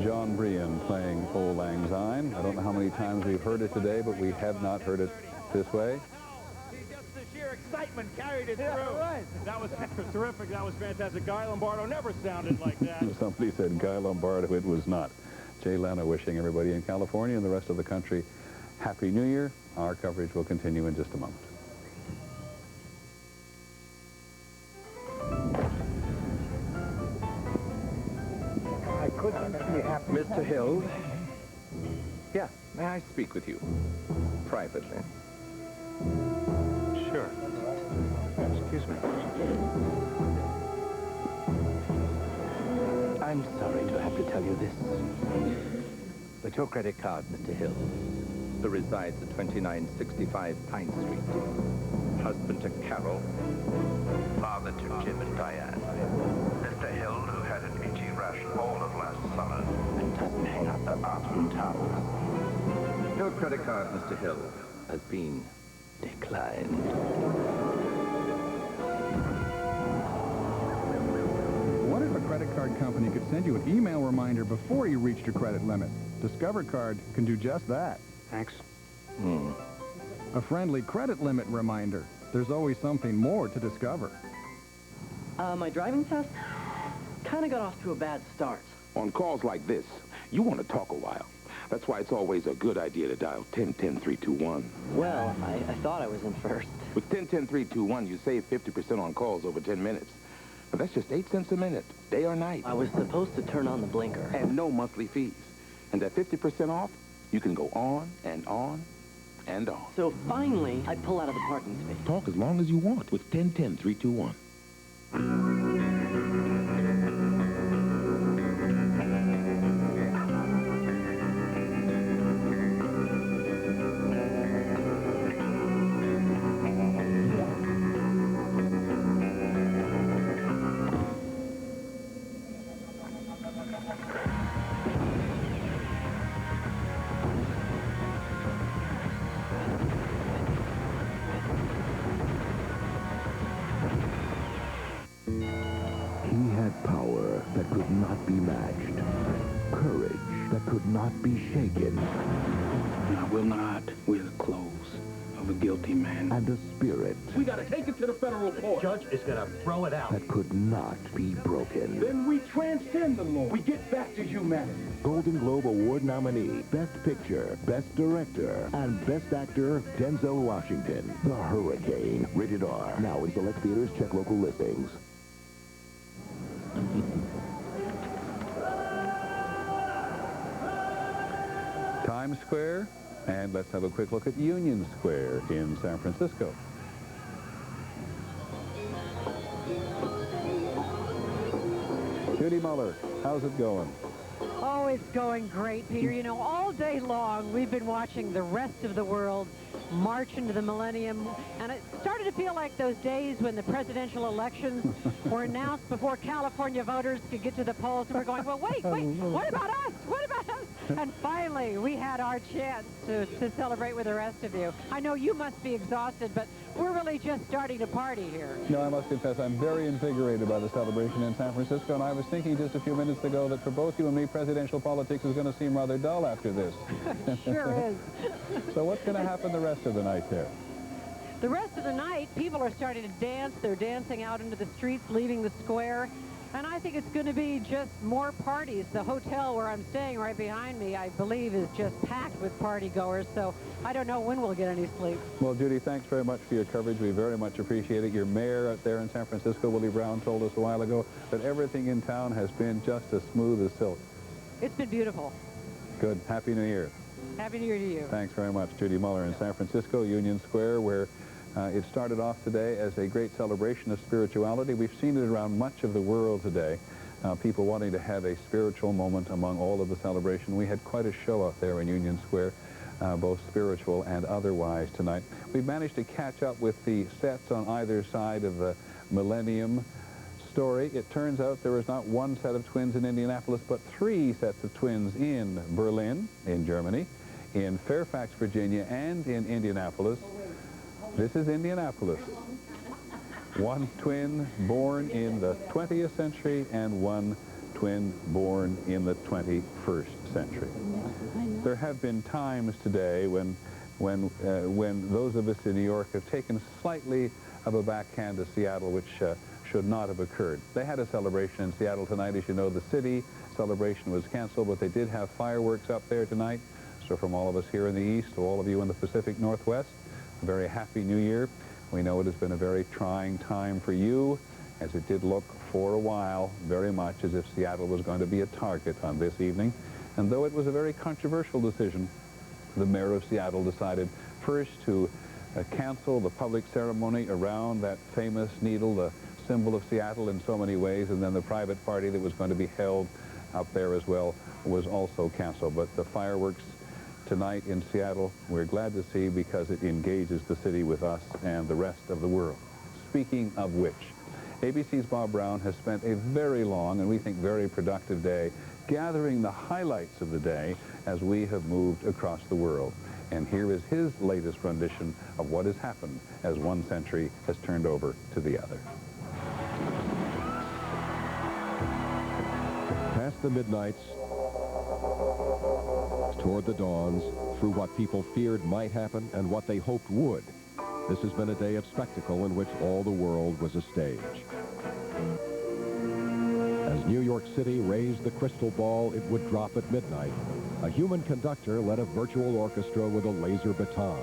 John Brion playing Auld Lang Syne. I don't know how many times we've heard it today, but we have not heard it this way. Just the sheer excitement carried it through. Right. That was terrific. That was fantastic. Guy Lombardo never sounded like that. Somebody said Guy Lombardo. It was not. Jay Leno wishing everybody in California and the rest of the country Happy New Year. Our coverage will continue in just a moment. Mr. Hill? Yeah, may I speak with you? Privately. Sure. Excuse me. I'm sorry to have to tell you this, but your credit card, Mr. Hill, resides at 2965 Pine Street. Husband to Carol. Father to Jim and Diane. Mr. Hill, who had an itchy rash all of last summer and doesn't hang out the bathroom towels. Your credit card, Mr. Hill, has been declined. What if a credit card company could send you an email reminder before you reached your credit limit? Discover Card can do just that. Thanks. A friendly credit limit reminder. There's always something more to discover. My driving test kind of got off to a bad start. On calls like this, you want to talk a while. That's why it's always a good idea to dial 10-10-321. Well, I thought I was in first. With 10-10-321, you save 50% on calls over 10 minutes. But that's just 8 cents a minute, day or night. I was supposed to turn on the blinker. And no monthly fees. And at 50% off, you can go on and on and on. So finally, I pull out of the parking space. Talk as long as you want with 10-10-321. Shaken. I will not wear the clothes of a guilty man. And a spirit. We gotta take it to the federal court. The judge is gonna throw it out. That could not be broken. Then we transcend the law. We get back to humanity. Golden Globe Award nominee, Best Picture, Best Director, and Best Actor, Denzel Washington. The Hurricane. Rated R. Now in select theaters. Check local listings. Times Square, and let's have a quick look at Union Square in San Francisco. Judy Muller, how's it going? Oh, it's going great, Peter. You know, all day long we've been watching the rest of the world march into the millennium, and it started to feel like those days when the presidential elections were announced before California voters could get to the polls, and we're going, well, wait, what about us? What about us? And finally, we had our chance to celebrate with the rest of you. I know you must be exhausted, but we're really just starting to party here. No, I must confess, I'm very invigorated by the celebration in San Francisco, and I was thinking just a few minutes ago that for both you and me, presidential politics is going to seem rather dull after this. Sure is. So what's going to happen the rest of the night there? The rest of the night, people are starting to dance. They're dancing out into the streets, leaving the square. And I think it's going to be just more parties. The hotel where I'm staying right behind me, I believe, is just packed with party goers. So I don't know when we'll get any sleep. Well, Judy, thanks very much for your coverage. We very much appreciate it. Your mayor out there in San Francisco, Willie Brown, told us a while ago that everything in town has been just as smooth as silk. It's been beautiful. Good. Happy New Year. Happy New Year to you. Thanks very much, Judy Muller in San Francisco, Union Square, where it started off today as a great celebration of spirituality. We've seen it around much of the world today, people wanting to have a spiritual moment among all of the celebration. We had quite a show out there in Union Square, both spiritual and otherwise tonight. We've managed to catch up with the sets on either side of the Millennium story. It turns out there is not one set of twins in Indianapolis, but 3 sets of twins in Berlin, in Germany, in Fairfax, Virginia, and in Indianapolis. This is Indianapolis. 1 twin born in the 20th century and 1 twin born in the 21st century. There have been times today when those of us in New York have taken slightly of a backhand to Seattle, which should not have occurred. They had a celebration in Seattle tonight. As you know, the city celebration was canceled, but they did have fireworks up there tonight. So from all of us here in the East to all of you in the Pacific Northwest, a very happy New Year. We know it has been a very trying time for you, as it did look for a while very much as if Seattle was going to be a target on this evening. And though it was a very controversial decision, the mayor of Seattle decided first to cancel the public ceremony around that famous needle, the symbol of Seattle in so many ways, and then the private party that was going to be held up there as well was also canceled. But the fireworks tonight in Seattle, we're glad to see, because it engages the city with us and the rest of the world. Speaking of which, ABC's Bob Brown has spent a very long and we think very productive day gathering the highlights of the day as we have moved across the world. And here is his latest rendition of what has happened as one century has turned over to the other. Past the midnights, toward the dawns, through what people feared might happen and what they hoped would. This has been a day of spectacle in which all the world was a stage. As New York City raised the crystal ball it would drop at midnight, a human conductor led a virtual orchestra with a laser baton,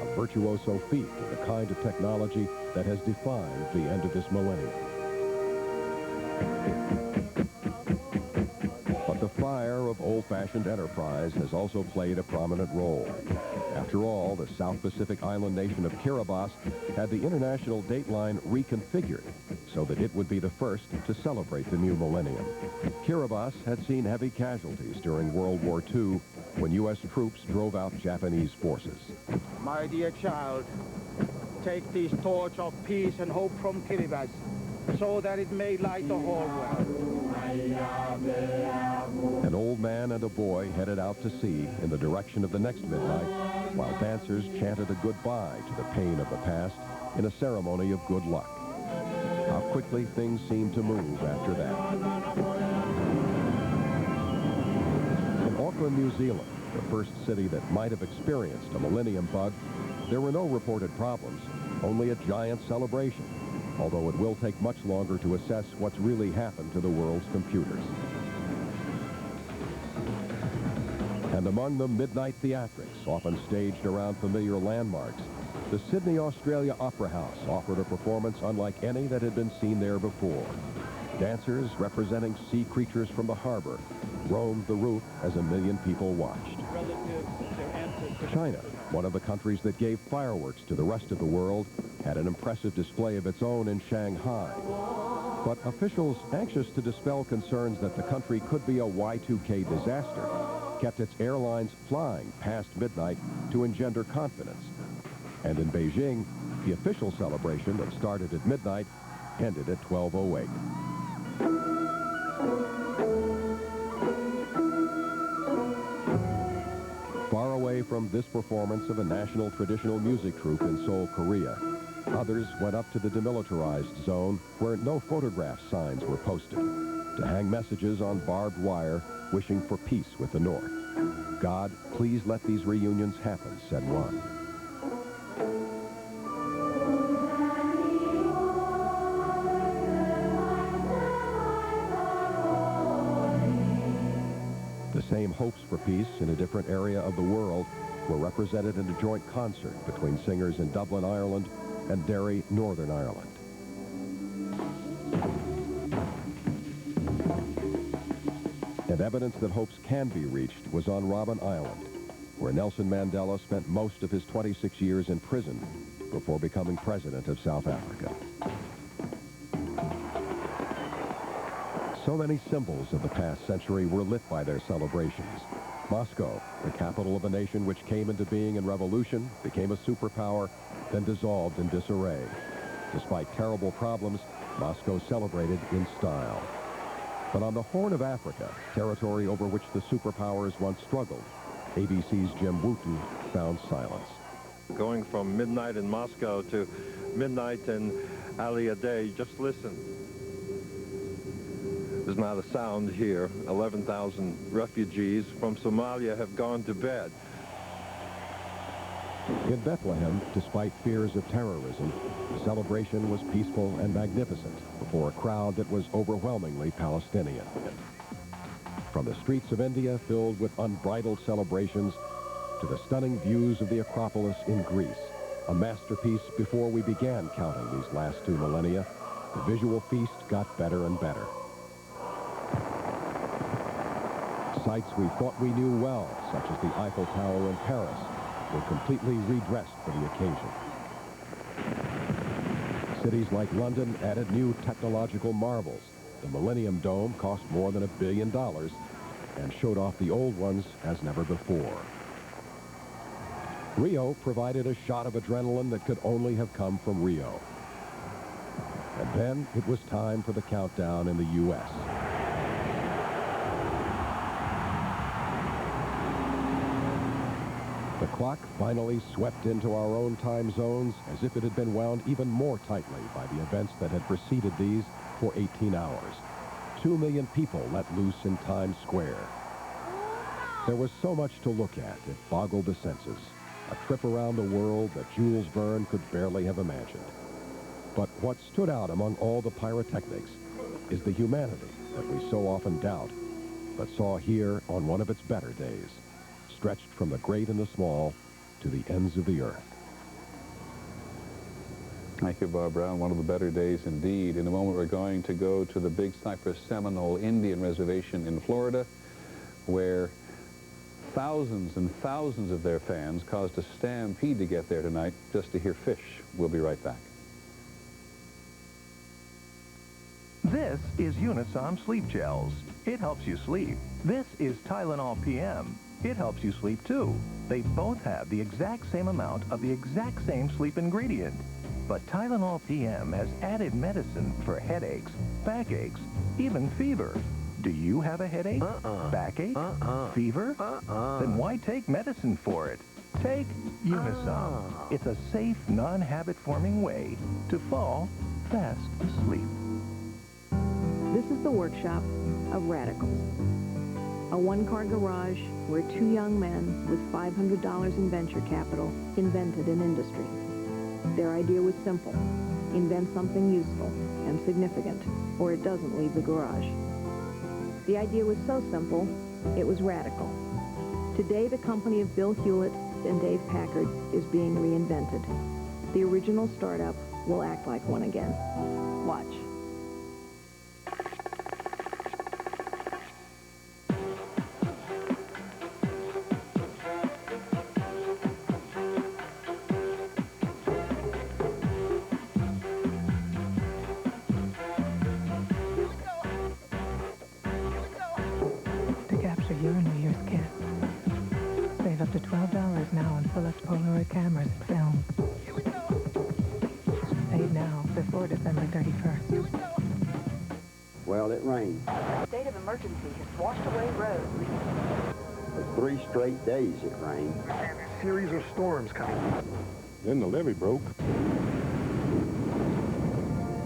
a virtuoso feat of the kind of technology that has defined the end of this millennium. But the fire of old-fashioned enterprise has also played a prominent role. After all, the South Pacific island nation of Kiribati had the international dateline reconfigured so that it would be the first to celebrate the new millennium. Kiribati had seen heavy casualties during World War II when U.S. troops drove out Japanese forces. My dear child, take this torch of peace and hope from Kiribati, so that it may light the whole world. An old man and a boy headed out to sea in the direction of the next midnight, while dancers chanted a goodbye to the pain of the past in a ceremony of good luck. How quickly things seemed to move after that. In Auckland, New Zealand, the first city that might have experienced a millennium bug, there were no reported problems, only a giant celebration, although it will take much longer to assess what's really happened to the world's computers. And among the midnight theatrics, often staged around familiar landmarks, the Sydney, Australia Opera House offered a performance unlike any that had been seen there before. Dancers representing sea creatures from the harbor roamed the roof as 1 million people watched. China, one of the countries that gave fireworks to the rest of the world, had an impressive display of its own in Shanghai. But officials anxious to dispel concerns that the country could be a Y2K disaster kept its airlines flying past midnight to engender confidence. And in Beijing, the official celebration that started at midnight ended at 12:08. Far away from this performance of a national traditional music troupe in Seoul, Korea, others went up to the demilitarized zone where no photograph signs were posted to hang messages on barbed wire wishing for peace with the North. God, please let these reunions happen, said one. The same hopes for peace in a different area of the world were represented in a joint concert between singers in Dublin, Ireland, and Derry, Northern Ireland. And evidence that hopes can be reached was on Robben Island, where Nelson Mandela spent most of his 26 years in prison before becoming president of South Africa. So many symbols of the past century were lit by their celebrations. Moscow, the capital of a nation which came into being in revolution, became a superpower, then dissolved in disarray. Despite terrible problems, Moscow celebrated in style. But on the Horn of Africa, territory over which the superpowers once struggled, ABC's Jim Wooten found silence. Going from midnight in Moscow to midnight in Ali Ade, just listen. There's not a sound here. 11,000 refugees from Somalia have gone to bed. In Bethlehem, despite fears of terrorism, the celebration was peaceful and magnificent before a crowd that was overwhelmingly Palestinian. From the streets of India filled with unbridled celebrations to the stunning views of the Acropolis in Greece, a masterpiece before we began counting these last 2 millennia, the visual feast got better and better. Sights we thought we knew well, such as the Eiffel Tower in Paris, were completely redressed for the occasion. Cities like London added new technological marvels. The Millennium Dome cost more than $1 billion and showed off the old ones as never before. Rio provided a shot of adrenaline that could only have come from Rio. And then it was time for the countdown in the U.S. The clock finally swept into our own time zones as if it had been wound even more tightly by the events that had preceded these for 18 hours. 2 million people let loose in Times Square. There was so much to look at, it boggled the senses. A trip around the world that Jules Verne could barely have imagined. But what stood out among all the pyrotechnics is the humanity that we so often doubt, but saw here on one of its better days, stretched from the great and the small to the ends of the earth. Thank you, Bob Brown. One of the better days indeed. In a moment, we're going to go to the Big Cypress Seminole Indian Reservation in Florida, where thousands and thousands of their fans caused a stampede to get there tonight just to hear Fish. We'll be right back. This is Unisom Sleep Gels. It helps you sleep. This is Tylenol PM. It helps you sleep too. They both have the exact same amount of the exact same sleep ingredient. But Tylenol PM has added medicine for headaches, backaches, even fever. Do you have a headache, backache, fever? Then why take medicine for it? Take Unisom. It's a safe, non-habit-forming way to fall fast asleep. This is the workshop of radicals. A one-car garage where 2 young men with $500 in venture capital invented an industry. Their idea was simple. Invent something useful and significant, or it doesn't leave the garage. The idea was so simple, it was radical. Today, the company of Bill Hewlett and Dave Packard is being reinvented. The original startup will act like one again. Watch. to $12 now on select Polaroid cameras and film. Paid now before December 31st. Well, it rained. State of emergency has washed away roads. For 3 straight days it rained. Series of storms coming. Then the levee broke.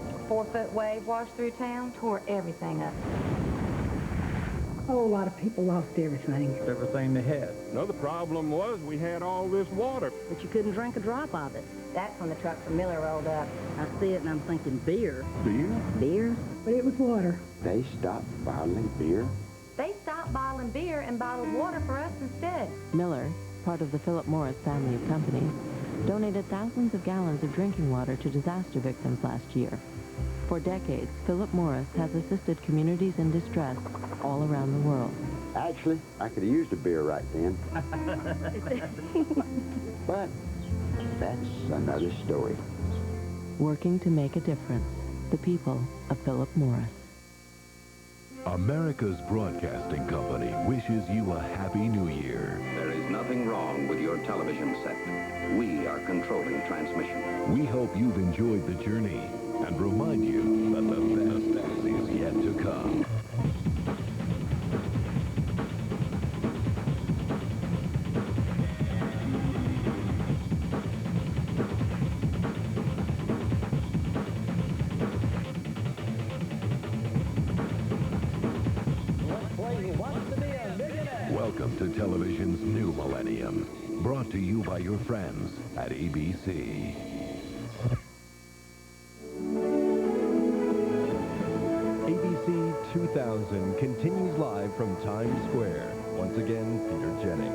A 4-foot wave washed through town, tore everything up. A whole lot of people lost everything. Everything they had. Another problem was we had all this water. But you couldn't drink a drop of it. That's when the truck from Miller rolled up. I see it and I'm thinking beer. Beer? Beer? But it was water. They stopped bottling beer. They stopped bottling beer and bottled water for us instead. Miller, part of the Philip Morris family of companies, donated thousands of gallons of drinking water to disaster victims last year. For decades, Philip Morris has assisted communities in distress all around the world. Actually, I could have used a beer right then. But that's another story. Working to make a difference, the people of Philip Morris. America's Broadcasting Company wishes you a Happy New Year. There is nothing wrong with your television set. We are controlling transmission. We hope you've enjoyed the journey and remind you that the best is yet to come. Welcome to television's new millennium, brought to you by your friends at ABC. ABC 2000 continues live from Times Square. Once again, Peter Jennings.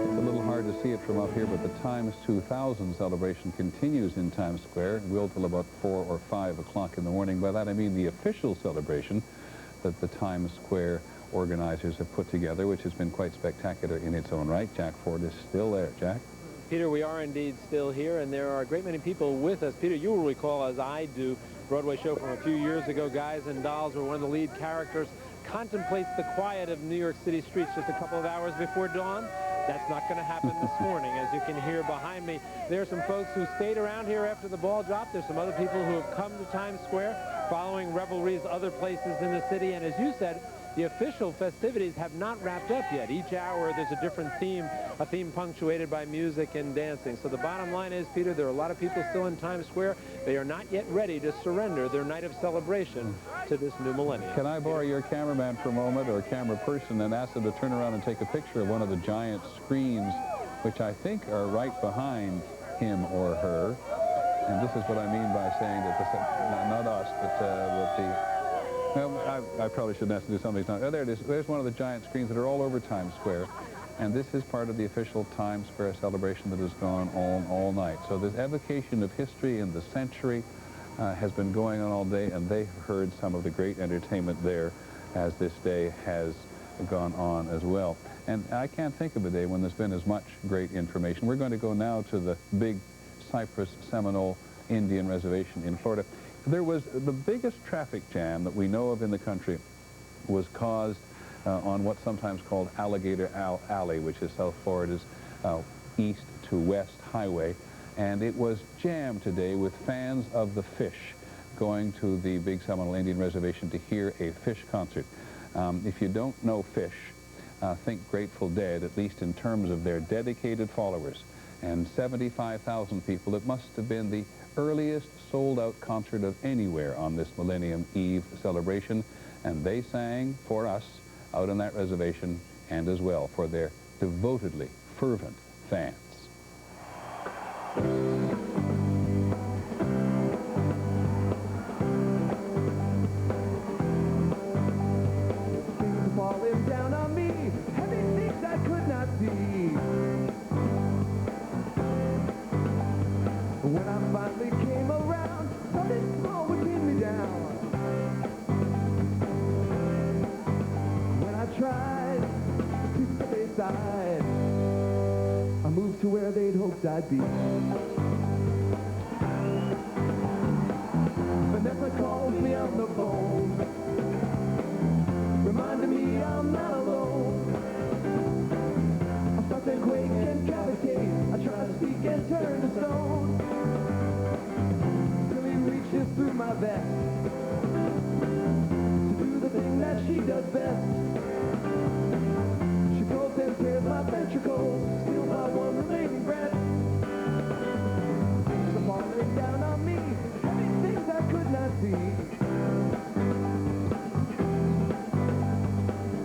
It's a little hard to see it from up here, but the Times 2000 celebration continues in Times Square. It will till about 4 or 5 o'clock in the morning. By that I mean the official celebration that the Times Square organizers have put together, which has been quite spectacular in its own right. Jack Ford is still there. Jack? Peter, we are indeed still here, and there are a great many people with us. Peter, you will recall, as I do, Broadway show from a few years ago, Guys and Dolls, where one of the lead characters contemplates the quiet of New York City streets just a couple of hours before dawn. That's not going to happen this morning. As you can hear behind me, there are some folks who stayed around here after the ball dropped. There's some other people who have come to Times Square following revelries other places in the city, and as you said, the official festivities have not wrapped up yet. Each hour there's a different theme, a theme punctuated by music and dancing. So the bottom line is, Peter, there are a lot of people still in Times Square. They are not yet ready to surrender their night of celebration to this new millennium. Can I borrow your cameraman for a moment, or a camera person, and ask them to turn around and take a picture of one of the giant screens, which I think are right behind him or her. And this is what I mean by saying that this, not us, but the... Well, I probably shouldn't have to do something. Oh, there it is. There's one of the giant screens that are all over Times Square. And this is part of the official Times Square celebration that has gone on all night. So this evocation of history in the century has been going on all day, and they've heard some of the great entertainment there as this day has gone on as well. And I can't think of a day when there's been as much great information. We're going to go now to the big Cypress Seminole Indian Reservation in Florida. There was the biggest traffic jam that we know of in the country was caused on what's sometimes called Alligator Alley, which is South Florida's east to west highway. And it was jammed today with fans of the fish going to the Big Seminole Indian Reservation to hear a fish concert. If you don't know Fish, think Grateful Dead, at least in terms of their dedicated followers. And 75,000 people. It must have been the earliest sold-out concert of anywhere on this Millennium Eve celebration, and they sang for us out on that reservation, and as well for their devotedly fervent fans. Things falling down on me, heavy things I could not see. When I finally came around, something small would pin me down. When I tried to stay aside, I moved to where they'd hoped I'd be. Vanessa calls me on the phone, reminding me I'm not alone. I felt that quake and my vest to do the thing that she does best. She pulls and tears my ventricles, steals my one remaining breath. The falling down on me, heavy things I could not see.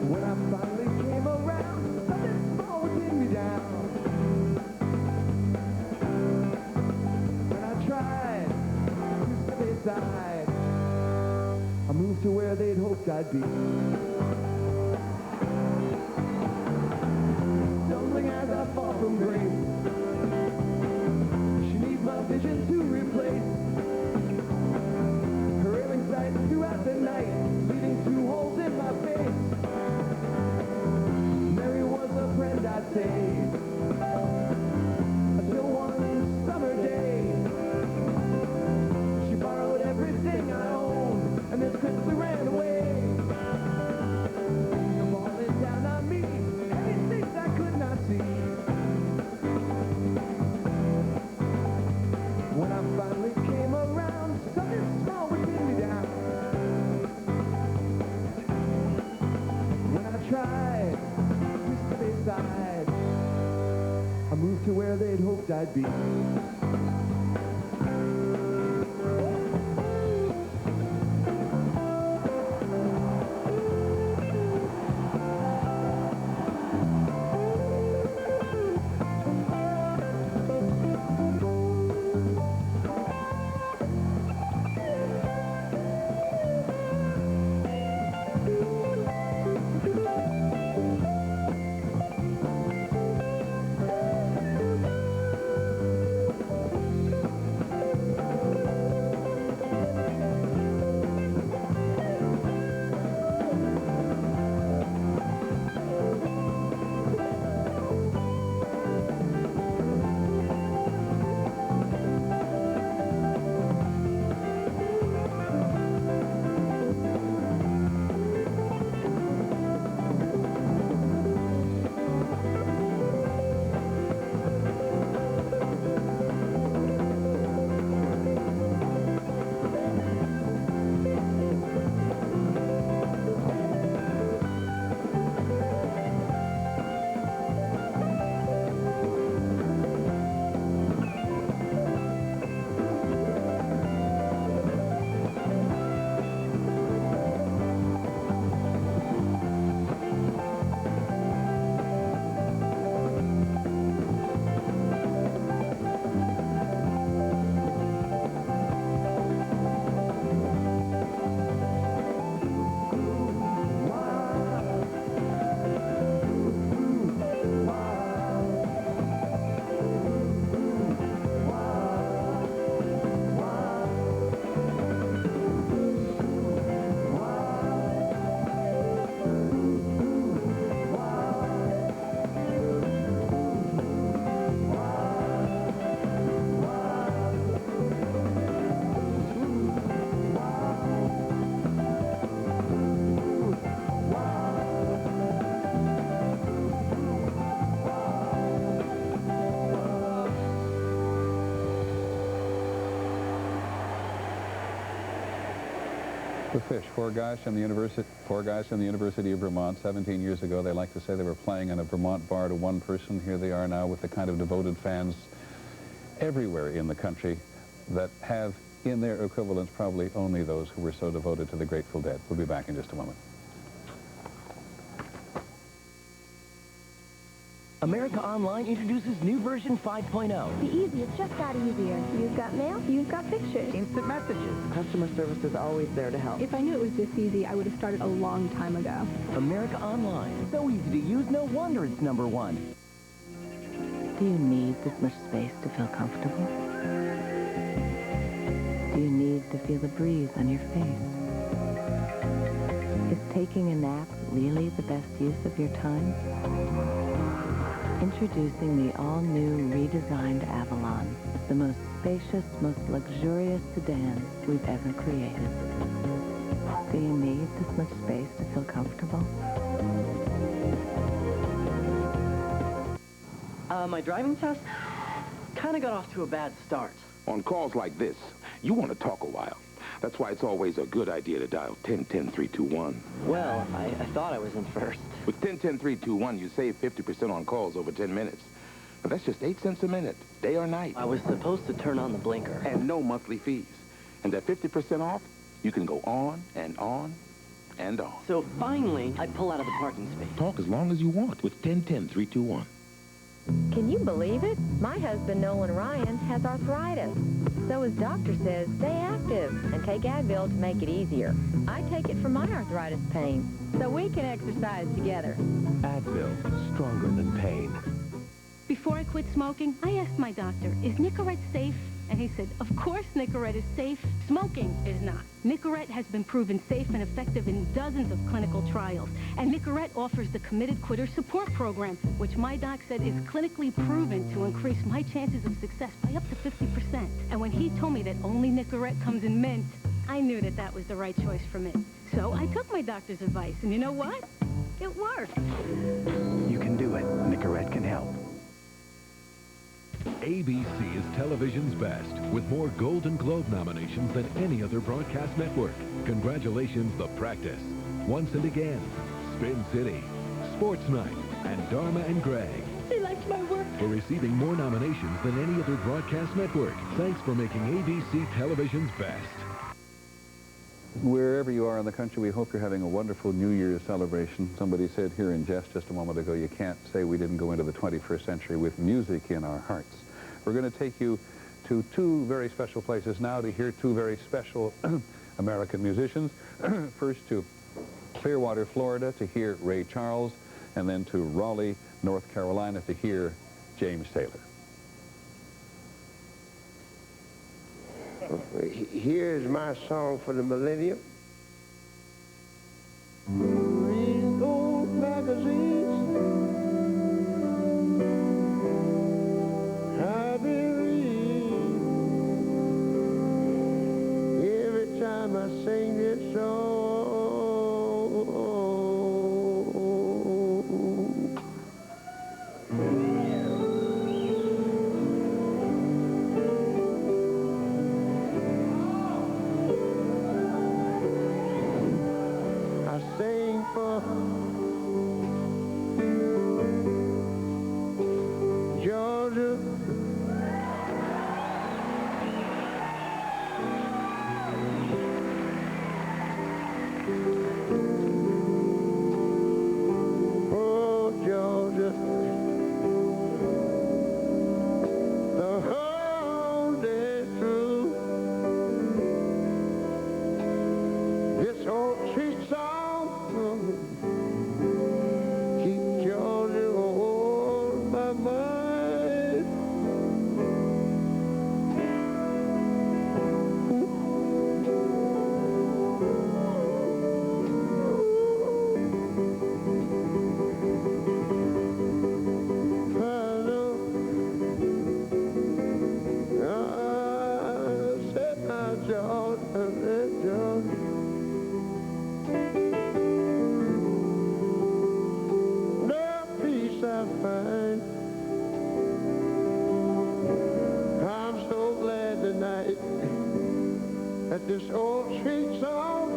When I finally came around, something small would pin me down. When I tried to step aside, I moved to where they'd hoped I'd be. Stumbling as I fall from grace, she needs my vision to replace her ailing sight throughout the night, leaving 2 holes in my face. Mary was a friend, I'd say, until one summer day she borrowed everything I owned and then quickly ran away. Falling down on me, heavy things I could not see. When I finally came around, something small would pin me down. When I tried to stay aside, I moved to where they'd hoped I'd be. The Fish, four guys from the University of Vermont. 17 years ago, they like to say they were playing in a Vermont bar to one person. Here they are now with the kind of devoted fans everywhere in the country that have in their equivalents probably only those who were so devoted to the Grateful Dead. We'll be back in just a moment. America Online introduces new version 5.0. Be easy, it's just got easier. You've got mail, you've got pictures. Instant messages. Customer service is always there to help. If I knew it was this easy, I would have started a long time ago. America Online. So easy to use, no wonder it's #1. Do you need this much space to feel comfortable? Do you need to feel the breeze on your face? Is taking a nap really the best use of your time? Introducing the all-new redesigned Avalon, the most spacious, most luxurious sedan we've ever created. Do you need this much space to feel comfortable? My driving test kind of got off to a bad start. On calls like this, you want to talk a while. That's why it's always a good idea to dial 10-10-321. Well, I thought I was in first. With 10-10-321, you save 50% on calls over 10 minutes. Now, that's just 8 cents a minute, day or night. I was supposed to turn on the blinker. And no monthly fees. And that 50% off, you can go on and on and on. So finally, I pull out of the parking space. Talk as long as you want with 10-10-321. Can you believe it? My husband, Nolan Ryan, has arthritis. So his doctor says stay active and take Advil to make it easier. I take it for my arthritis pain, so we can exercise together. Advil, stronger than pain. Before I quit smoking, I asked my doctor, is Nicorette safe? And he said, of course Nicorette is safe. Smoking is not. Nicorette has been proven safe and effective in dozens of clinical trials. And Nicorette offers the Committed Quitter Support Program, which my doc said is clinically proven to increase my chances of success by up to 50%. And when he told me that only Nicorette comes in mint, I knew that that was the right choice for me. So I took my doctor's advice, and you know what? It worked. You can do it. Nicorette can help. ABC is television's best, with more Golden Globe nominations than any other broadcast network. Congratulations, The Practice, Once and Again, Spin City, Sports Night, and Dharma and Greg. He likes my work. For receiving more nominations than any other broadcast network. Thanks for making ABC television's best. Wherever you are in the country, we hope you're having a wonderful New Year's celebration. Somebody said here in jest just a moment ago, you can't say we didn't go into the 21st century with music in our hearts. We're going to take you to two very special places now to hear two very special American musicians. First to Clearwater, Florida to hear Ray Charles, and then to Raleigh, North Carolina to hear James Taylor. Here's my song for the millennium. Read old magazines. I've been reading every time I sing this song. Sing for Georgia. Oh, Georgia. The whole day through. This old street song. Keep Georgia on my mind. I said my Georgia, Georgia. I find. I'm so glad tonight that this old street song,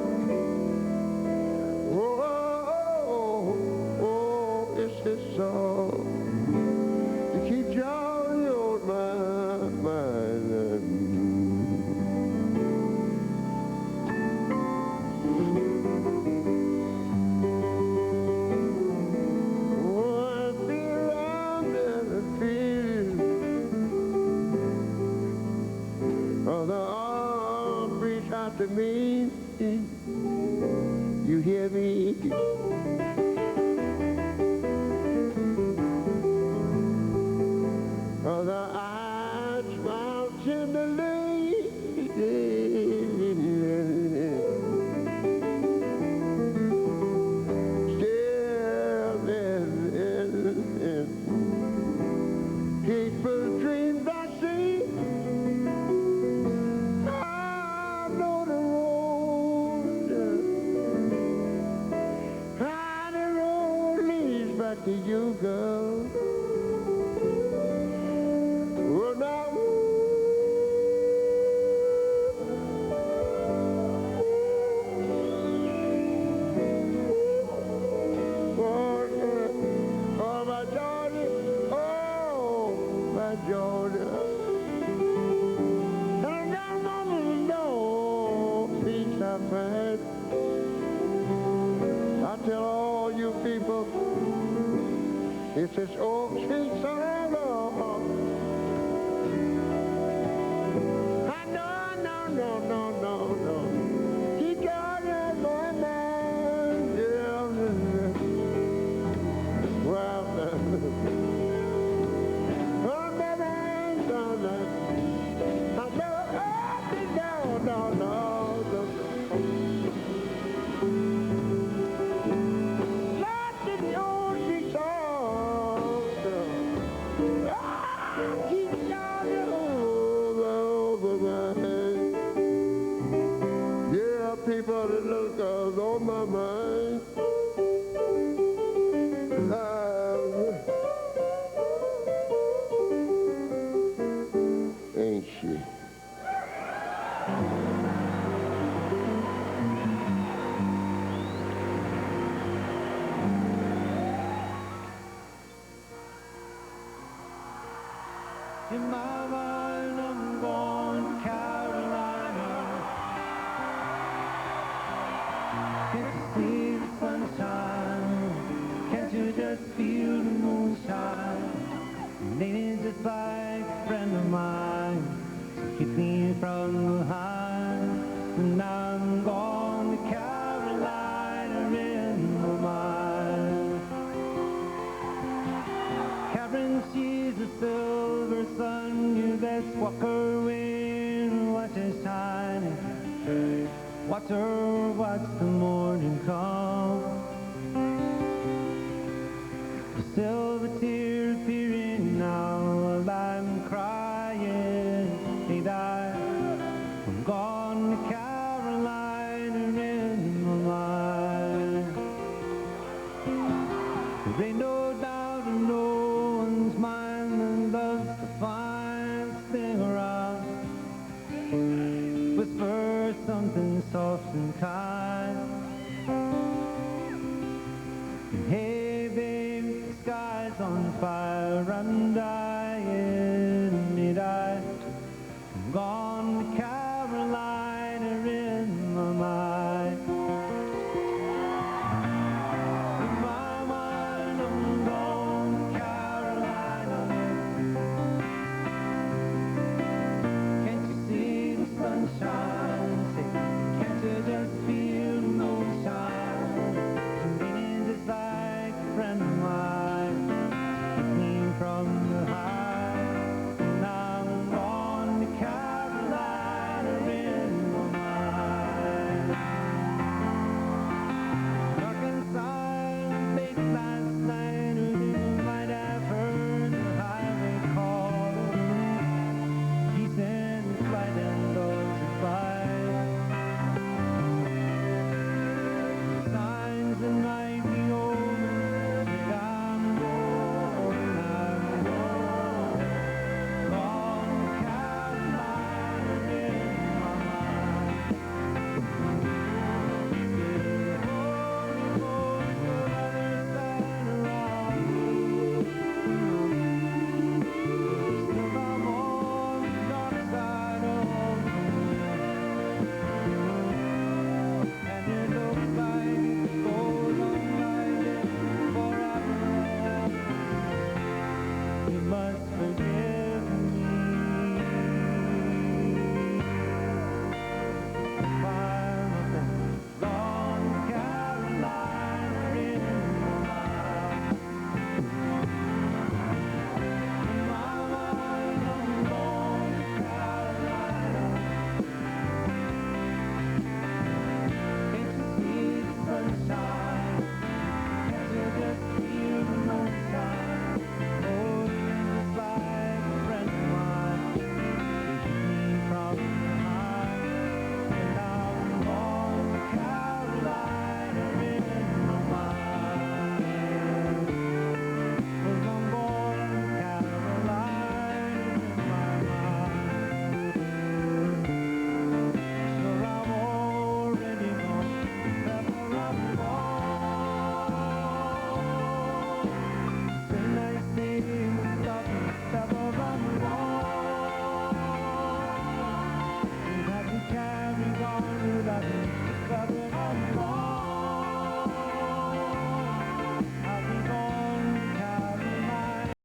it's this song to keep Johnny on my mind. To me, you hear me? Oh, the eyes smile tenderly. Still in peaceful dreams I see. To you, girl. Oh, now. tell all you people, it's this old sweet song, Lord. No. Keep going on my mind, yeah. Well, on my mind, no. Lost in the old sweet song, keep going over my yeah, people that look on my mind. Ain't she? In my mind, I'm going to Carolina. Can't you see the sunshine? Can't you just feel the moonshine? Ain't it just like a friend of mine? Keep me from the high.